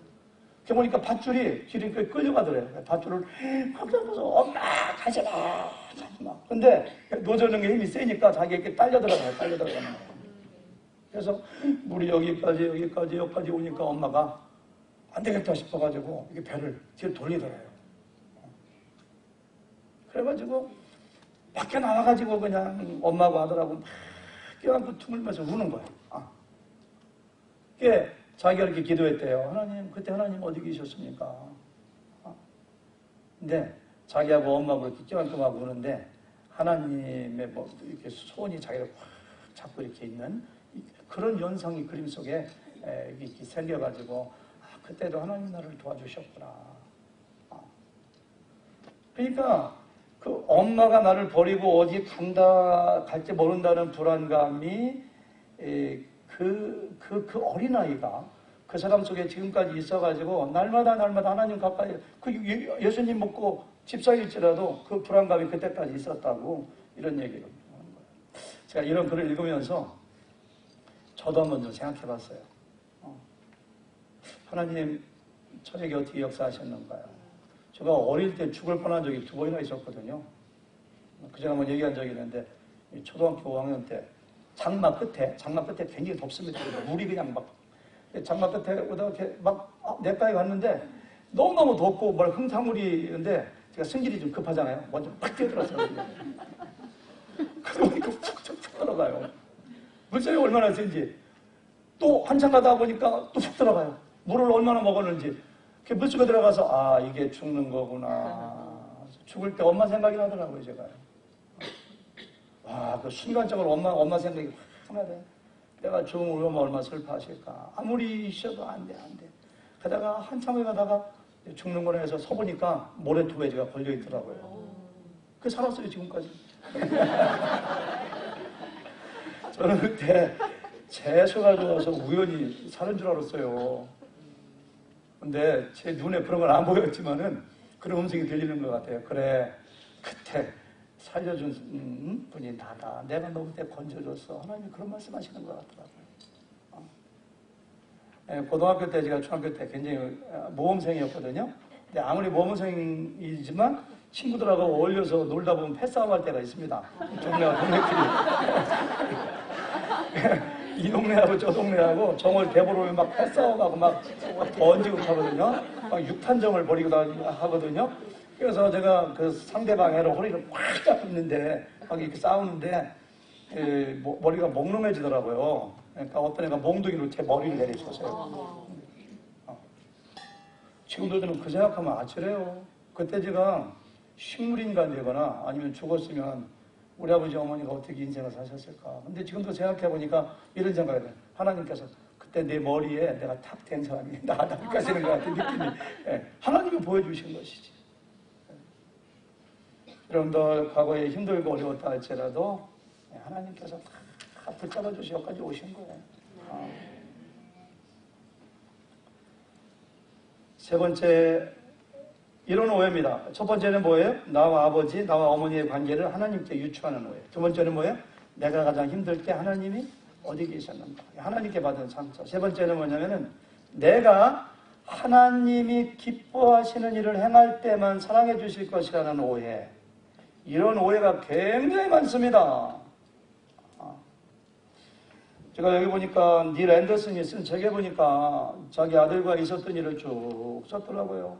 그러니까 보니까 밧줄이 길이 끌려가더래요. 밧줄을 확 잡아서 엄마 가지마! 근데 놓아주는 게 힘이 세니까 자기 이렇게 딸려 들어가는 거예요. 그래서 물이 여기까지 오니까 엄마가 안 되겠다 싶어가지고 이게 배를 뒤로 돌리더래요. 그래가지고 밖에 나와가지고 그냥 엄마하고 아들하고 막 껴안고 퉁을면서 우는 거예요. 그게 자기가 이렇게 기도했대요. 하나님, 그때 하나님 어디 계셨습니까? 근데 자기하고 엄마하고 이렇게 껴안고 막 우는데 하나님의 뭐 이렇게 손이 자기를 확 잡고 이렇게 있는 그런 연상이 그림 속에 이렇게 생겨가지고 그때도 하나님 나를 도와주셨구나. 그러니까 그 엄마가 나를 버리고 어디 갈지 모른다는 불안감이 그 어린아이가 그 사람 속에 지금까지 있어가지고 날마다 하나님 가까이 그 예수님 먹고 집사일지라도 그 불안감이 그때까지 있었다고 이런 얘기를 하는 거예요. 제가 이런 글을 읽으면서 저도 한번 좀 생각해 봤어요. 하나님 저에게 어떻게 역사하셨는가요? 제가 어릴 때 죽을 뻔한 적이 2번이나 있었거든요. 그전에 한번 얘기한 적이 있는데 초등학교 5학년 때 장마 끝에 굉장히 덥습니다. 물이 그냥 막 장마 끝에 오다가 이렇게 막 냇가에 갔는데 너무너무 덥고 흥탕물이 있는데 제가 승질이 좀 급하잖아요. 먼저 팍 뛰어들었어요. 그러니까 푹 들어가요. 물살이 얼마나 센지. 또 한참 가다 보니까 또 푹 들어가요. 물을 얼마나 먹었는지. 물속에 들어가서 이게 죽는 거구나. 죽을 때 엄마 생각이 나더라고요, 제가요. 그 순간적으로 엄마 생각이 확 나네. 내가 죽으면 우리 엄마 얼마나 슬퍼하실까. 아무리 쉬어도 안 돼. 그러다가 한참을 가다가 죽는 거라 해서 서보니까 모래투베지가 걸려있더라고요. 그 살았어요, 지금까지. 저는 그때 재수가 좋아서 우연히 사는 줄 알았어요. 근데 제 눈에 그런 건 안 보였지만은 그런 음성이 들리는 것 같아요. 그래, 그때 살려준 분이 나다. 내가 너 그때 건져줬어. 하나님 그런 말씀 하시는 것 같더라고요. 고등학교 때 제가 중학교 때 굉장히 모범생이었거든요. 근데 아무리 모범생이지만 친구들하고 어울려서 놀다 보면 패싸움 할 때가 있습니다. 동네끼리. 이 동네하고 저 동네하고 정월 대보로 막 패싸움하고 막 번지고 하거든요. 막 육탄정을 벌이고 하거든요. 그래서 제가 그 상대방의 허리를 꽉 잡고 있는데 막 이렇게 싸우는데 머리가 몽롱해지더라고요. 그러니까 어떤 애가 몽둥이로 제 머리를 내리쳤어요. 지금도 저는 그 생각하면 아찔해요. 그때 제가 식물인간 되거나 아니면 죽었으면 우리 아버지 어머니가 어떻게 인생을 사셨을까. 근데 지금도 생각해보니까 이런 생각이 들어요. 하나님께서 그때 내 머리에 내가 탁 된 사람이 나가시는 것 같은 느낌이 하나님이 보여주신 것이지. 여러분들 과거에 힘들고 어려웠다 할지라도 하나님께서 다 붙잡아 주시고 여기까지 오신 거예요. 세 번째, 이런 오해입니다. 첫 번째는 뭐예요? 나와 아버지, 나와 어머니의 관계를 하나님께 유추하는 오해. 두 번째는 뭐예요? 내가 가장 힘들 때 하나님이 어디 계셨는가? 하나님께 받은 상처. 세 번째는 뭐냐면은 내가 하나님이 기뻐하시는 일을 행할 때만 사랑해 주실 것이라는 오해. 이런 오해가 굉장히 많습니다. 제가 여기 보니까 닐 앤더슨이 쓴 책에 보니까 자기 아들과 있었던 일을 쭉 썼더라고요.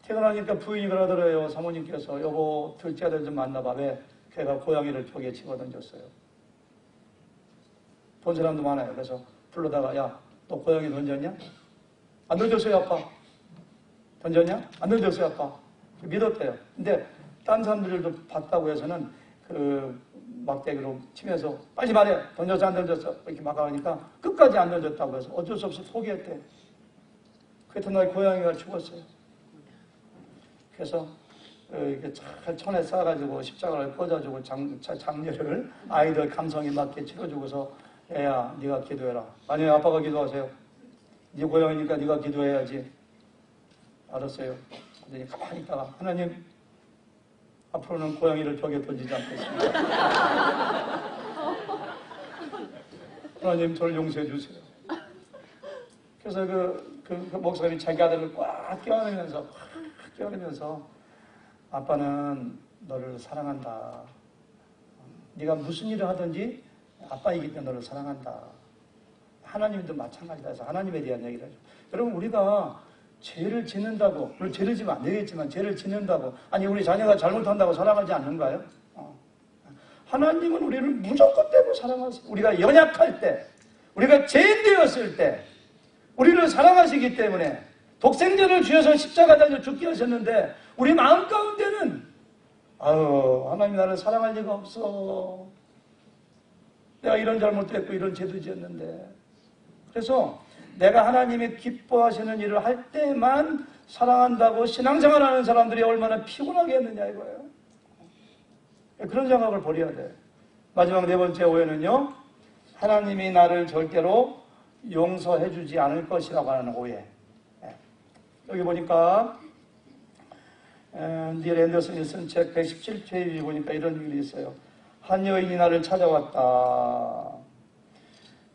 퇴근하니까 부인이 그러더래요. 사모님께서 여보 둘째 아들 좀 만나봐. 왜? 걔가 고양이를 벽에 집어던졌어요. 본 사람도 많아요. 그래서 불러다가 야 너 고양이 던졌냐? 안 던졌어요 아빠. 던졌냐? 안 던졌어요 아빠. 믿었대요. 근데 딴 사람들도 봤다고 해서는 그 막대기로 치면서 빨리 말해. 던졌어 안 던졌어? 이렇게 막 하니까 끝까지 안 던졌다고 해서 어쩔 수 없이 포기했대. 그랬던 날 고양이가 죽었어요. 그래서 이렇게 잘 천에 쌓아가지고 십자가를 꽂아주고 장례를 아이들 감성에 맞게 치러주고서 애야 네가 기도해라. 아니요 아빠가 기도하세요. 네 고양이니까 네가 기도해야지. 알았어요. 그랬더니 가만히 있다가 하나님 앞으로는 고양이를 벽에 던지지 않겠습니다. 하나님 저를 용서해 주세요. 그래서 그 목사님이 자기 아들을 꽉 껴안으면서 아빠는 너를 사랑한다. 네가 무슨 일을 하든지 아빠이기 때문에 너를 사랑한다. 하나님도 마찬가지다 해서 하나님에 대한 얘기를 하죠. 여러분 우리가 죄를 짓는다고, 물론 죄를 지면 안 되겠지만 죄를 짓는다고, 아니 우리 자녀가 잘못한다고 사랑하지 않는가요? 하나님은 우리를 무조건 때문에 사랑하세요. 우리가 연약할 때, 우리가 죄인 되었을 때 우리를 사랑하시기 때문에 독생자를 주셔서 십자가 달려 죽게 하셨는데 우리 마음 가운데는 하나님 나를 사랑할 리가 없어. 내가 이런 잘못도 했고 이런 죄도 지었는데. 그래서 내가 하나님이 기뻐하시는 일을 할 때만 사랑한다고 신앙생활하는 사람들이 얼마나 피곤하겠느냐 이거예요. 그런 생각을 버려야 돼. 마지막 네 번째 오해는요. 하나님이 나를 절대로 용서해 주지 않을 것이라고 하는 오해. 여기 보니까 닐 앤더슨이 쓴 책 117페이지 보니까 이런 일이 있어요. 한 여인이 나를 찾아왔다.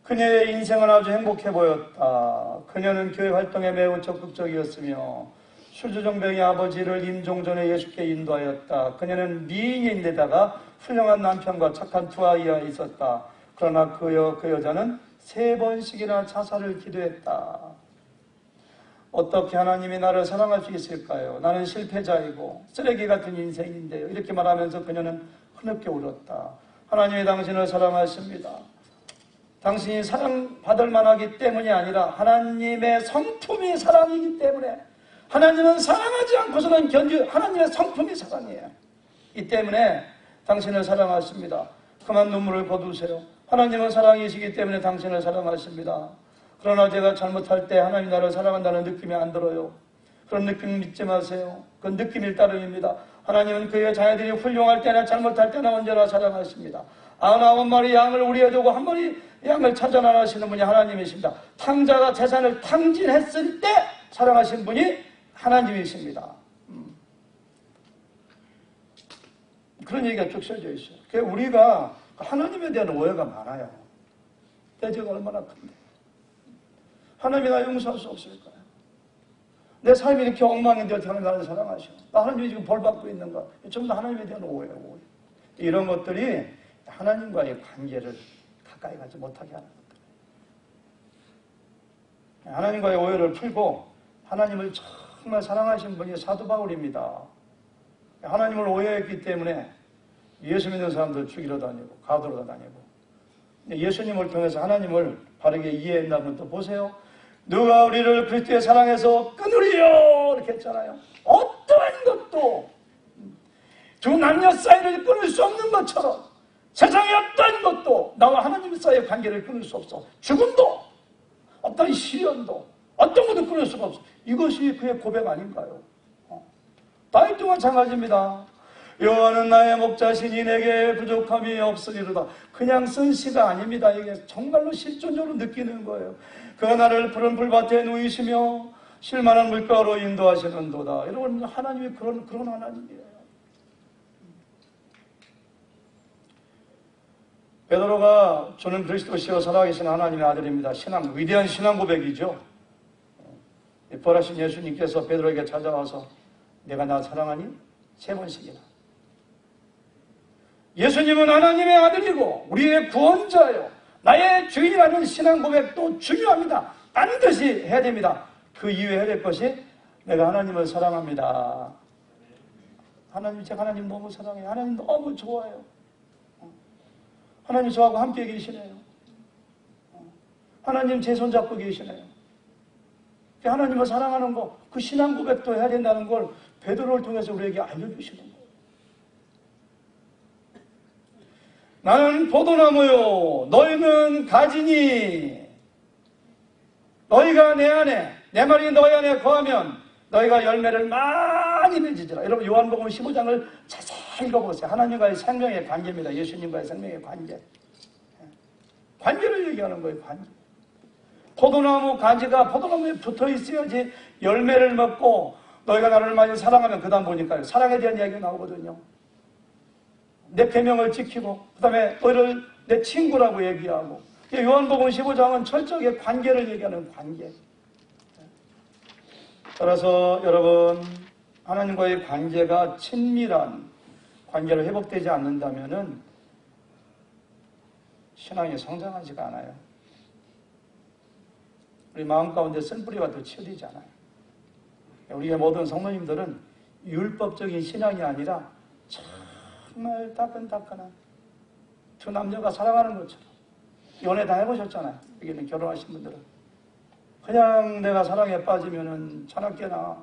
그녀의 인생은 아주 행복해 보였다. 그녀는 교회 활동에 매우 적극적이었으며 술주정병의 아버지를 임종전에 예수께 인도하였다. 그녀는 미인인데다가 훌륭한 남편과 착한 두 아이가 있었다. 그러나 그 여자는 3번씩이나 자살을 기도했다. 어떻게 하나님이 나를 사랑할 수 있을까요? 나는 실패자이고 쓰레기 같은 인생인데요. 이렇게 말하면서 그녀는 흐느껴 울었다. 하나님이 당신을 사랑하십니다. 당신이 사랑받을 만하기 때문이 아니라 하나님의 성품이 사랑이기 때문에, 하나님은 사랑하지 않고서는 하나님의 성품이 사랑이에요. 이 때문에 당신을 사랑하십니다. 그만 눈물을 거두세요. 하나님은 사랑이시기 때문에 당신을 사랑하십니다. 그러나 제가 잘못할 때 하나님 나를 사랑한다는 느낌이 안 들어요. 그런 느낌 믿지 마세요. 그건 느낌일 따름입니다. 하나님은 그의 자녀들이 훌륭할 때나 잘못할 때나 언제나 사랑하십니다. 99마리 양을 우리에 두고 한 마리 양을 찾아 나가시는 분이 하나님이십니다. 탕자가 재산을 탕진했을 때 사랑하신 분이 하나님이십니다. 그런 얘기가 쭉 써져 있어요. 그러니까 우리가 하나님에 대한 오해가 많아요. 대제가 얼마나 큰데. 하나님이 나 용서할 수 없을까요? 내 삶이 이렇게 엉망인데 어떻게 하나님 나를 사랑하셔? 나 하나님이 지금 벌 받고 있는가? 전부 다 하나님에 대한 오해예요. 오해. 이런 것들이 하나님과의 관계를 가까이 가지 못하게 하는 것들. 하나님과의 오해를 풀고 하나님을 정말 사랑하신 분이 사도 바울입니다. 하나님을 오해했기 때문에 예수 믿는 사람들 죽이러 다니고 가두러 다니고, 예수님을 통해서 하나님을 바르게 이해했나 한번 또 보세요. 누가 우리를 그리스도의 사랑에서 끊으리요? 이렇게 했잖아요. 어떠한 것도 두 남녀 사이를 끊을 수 없는 것처럼 세상의 어떠한 것도 나와 하나님 사이의 관계를 끊을 수 없어. 죽음도 어떤 시련도 어떤 것도 끊을 수가 없어. 이것이 그의 고백 아닌가요? 다윗도 마찬가지입니다. 여호와는 나의 목자시니 내게 부족함이 없으리로다. 그냥 쓴 시가 아닙니다. 이게 정말로 실존적으로 느끼는 거예요. 그가 나를 푸른 풀밭에 누이시며 실만한 물가로 인도하시는도다. 여러분, 하나님이 그런 하나님이에요. 베드로가 저는 그리스도시여 살아계신 하나님의 아들입니다. 위대한 신앙 고백이죠. 부활하신 예수님께서 베드로에게 찾아와서 내가 나 사랑하니? 3번씩이나. 예수님은 하나님의 아들이고 우리의 구원자요, 나의 주인이라는 신앙 고백도 중요합니다. 반드시 해야 됩니다. 그 이후에 해야 될 것이 내가 하나님을 사랑합니다. 하나님, 제가 하나님 너무 사랑해요. 하나님 너무 좋아요. 하나님 저하고 함께 계시네요. 하나님 제 손잡고 계시네요. 하나님을 사랑하는 거, 그 신앙 고백도 해야 된다는 걸 베드로를 통해서 우리에게 알려주시는 거예요. 나는 포도나무요, 너희는 가지니, 너희가 내 안에, 내 말이 너희 안에 거하면 너희가 열매를 많이 맺으리라. 여러분, 요한복음 15장을 자세히 읽어보세요. 하나님과의 생명의 관계입니다. 예수님과의 생명의 관계. 관계를 얘기하는 거예요, 관계. 포도나무 가지가 포도나무에 붙어 있어야지 열매를 먹고 너희가 나를 많이 사랑하면, 그 다음 보니까요, 사랑에 대한 이야기가 나오거든요. 내 계명을 지키고 그 다음에 너희를 내 친구라고 얘기하고. 요한복음 15장은 철저하게 관계를 얘기하는 관계. 따라서 여러분, 하나님과의 관계가 친밀한 관계로 회복되지 않는다면 신앙이 성장하지가 않아요. 우리 마음 가운데 쓴뿌리가 더 치워지지 않아요. 우리의 모든 성도님들은 율법적인 신앙이 아니라 정말 따끈따끈한 두 남녀가 사랑하는 것처럼, 연애 다 해보셨잖아요. 여기는 결혼하신 분들은. 그냥 내가 사랑에 빠지면은 자나깨나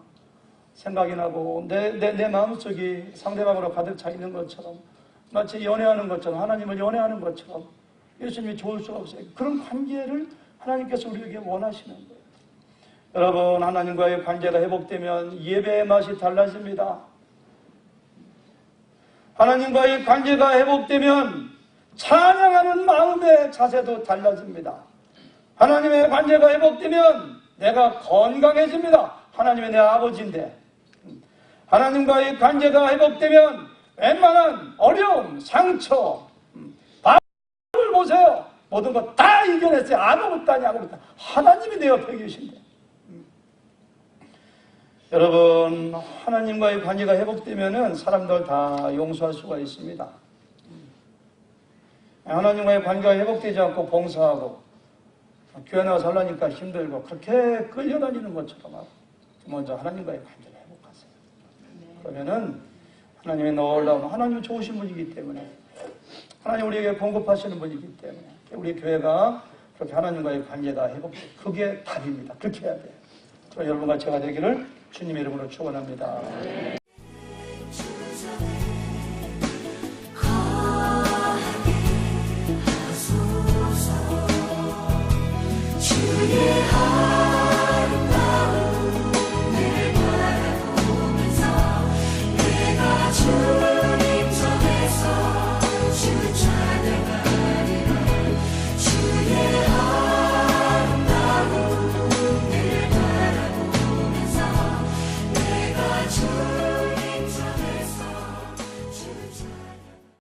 생각이 나고 내 마음속이 상대방으로 가득 차 있는 것처럼, 마치 연애하는 것처럼, 하나님을 연애하는 것처럼 예수님이 좋을 수가 없어요. 그런 관계를 하나님께서 우리에게 원하시는 거예요. 여러분, 하나님과의 관계가 회복되면 예배의 맛이 달라집니다. 하나님과의 관계가 회복되면 찬양하는 마음의 자세도 달라집니다. 하나님의 관계가 회복되면 내가 건강해집니다. 하나님이 내 아버지인데. 하나님과의 관계가 회복되면 웬만한 어려움, 상처, 밥을 보세요. 모든 거 다 이겨냈어요. 아무것도 아니, 아무것도. 하나님이 내 옆에 계신데. 여러분, 하나님과의 관계가 회복되면 사람들 다 용서할 수가 있습니다. 하나님과의 관계가 회복되지 않고 봉사하고 교회 나와 살라니까 힘들고 그렇게 끌려다니는 것처럼 하고, 먼저 하나님과의 관계를 회복하세요. 그러면은 하나님의 놀라운, 하나님 좋으신 분이기 때문에, 하나님 우리에게 공급하시는 분이기 때문에 우리 교회가 그렇게 하나님과의 관계가 회복돼요. 그게 답입니다. 그렇게 해야 돼요. 여러분과 제가 되기를 주님의 이름으로 축원합니다.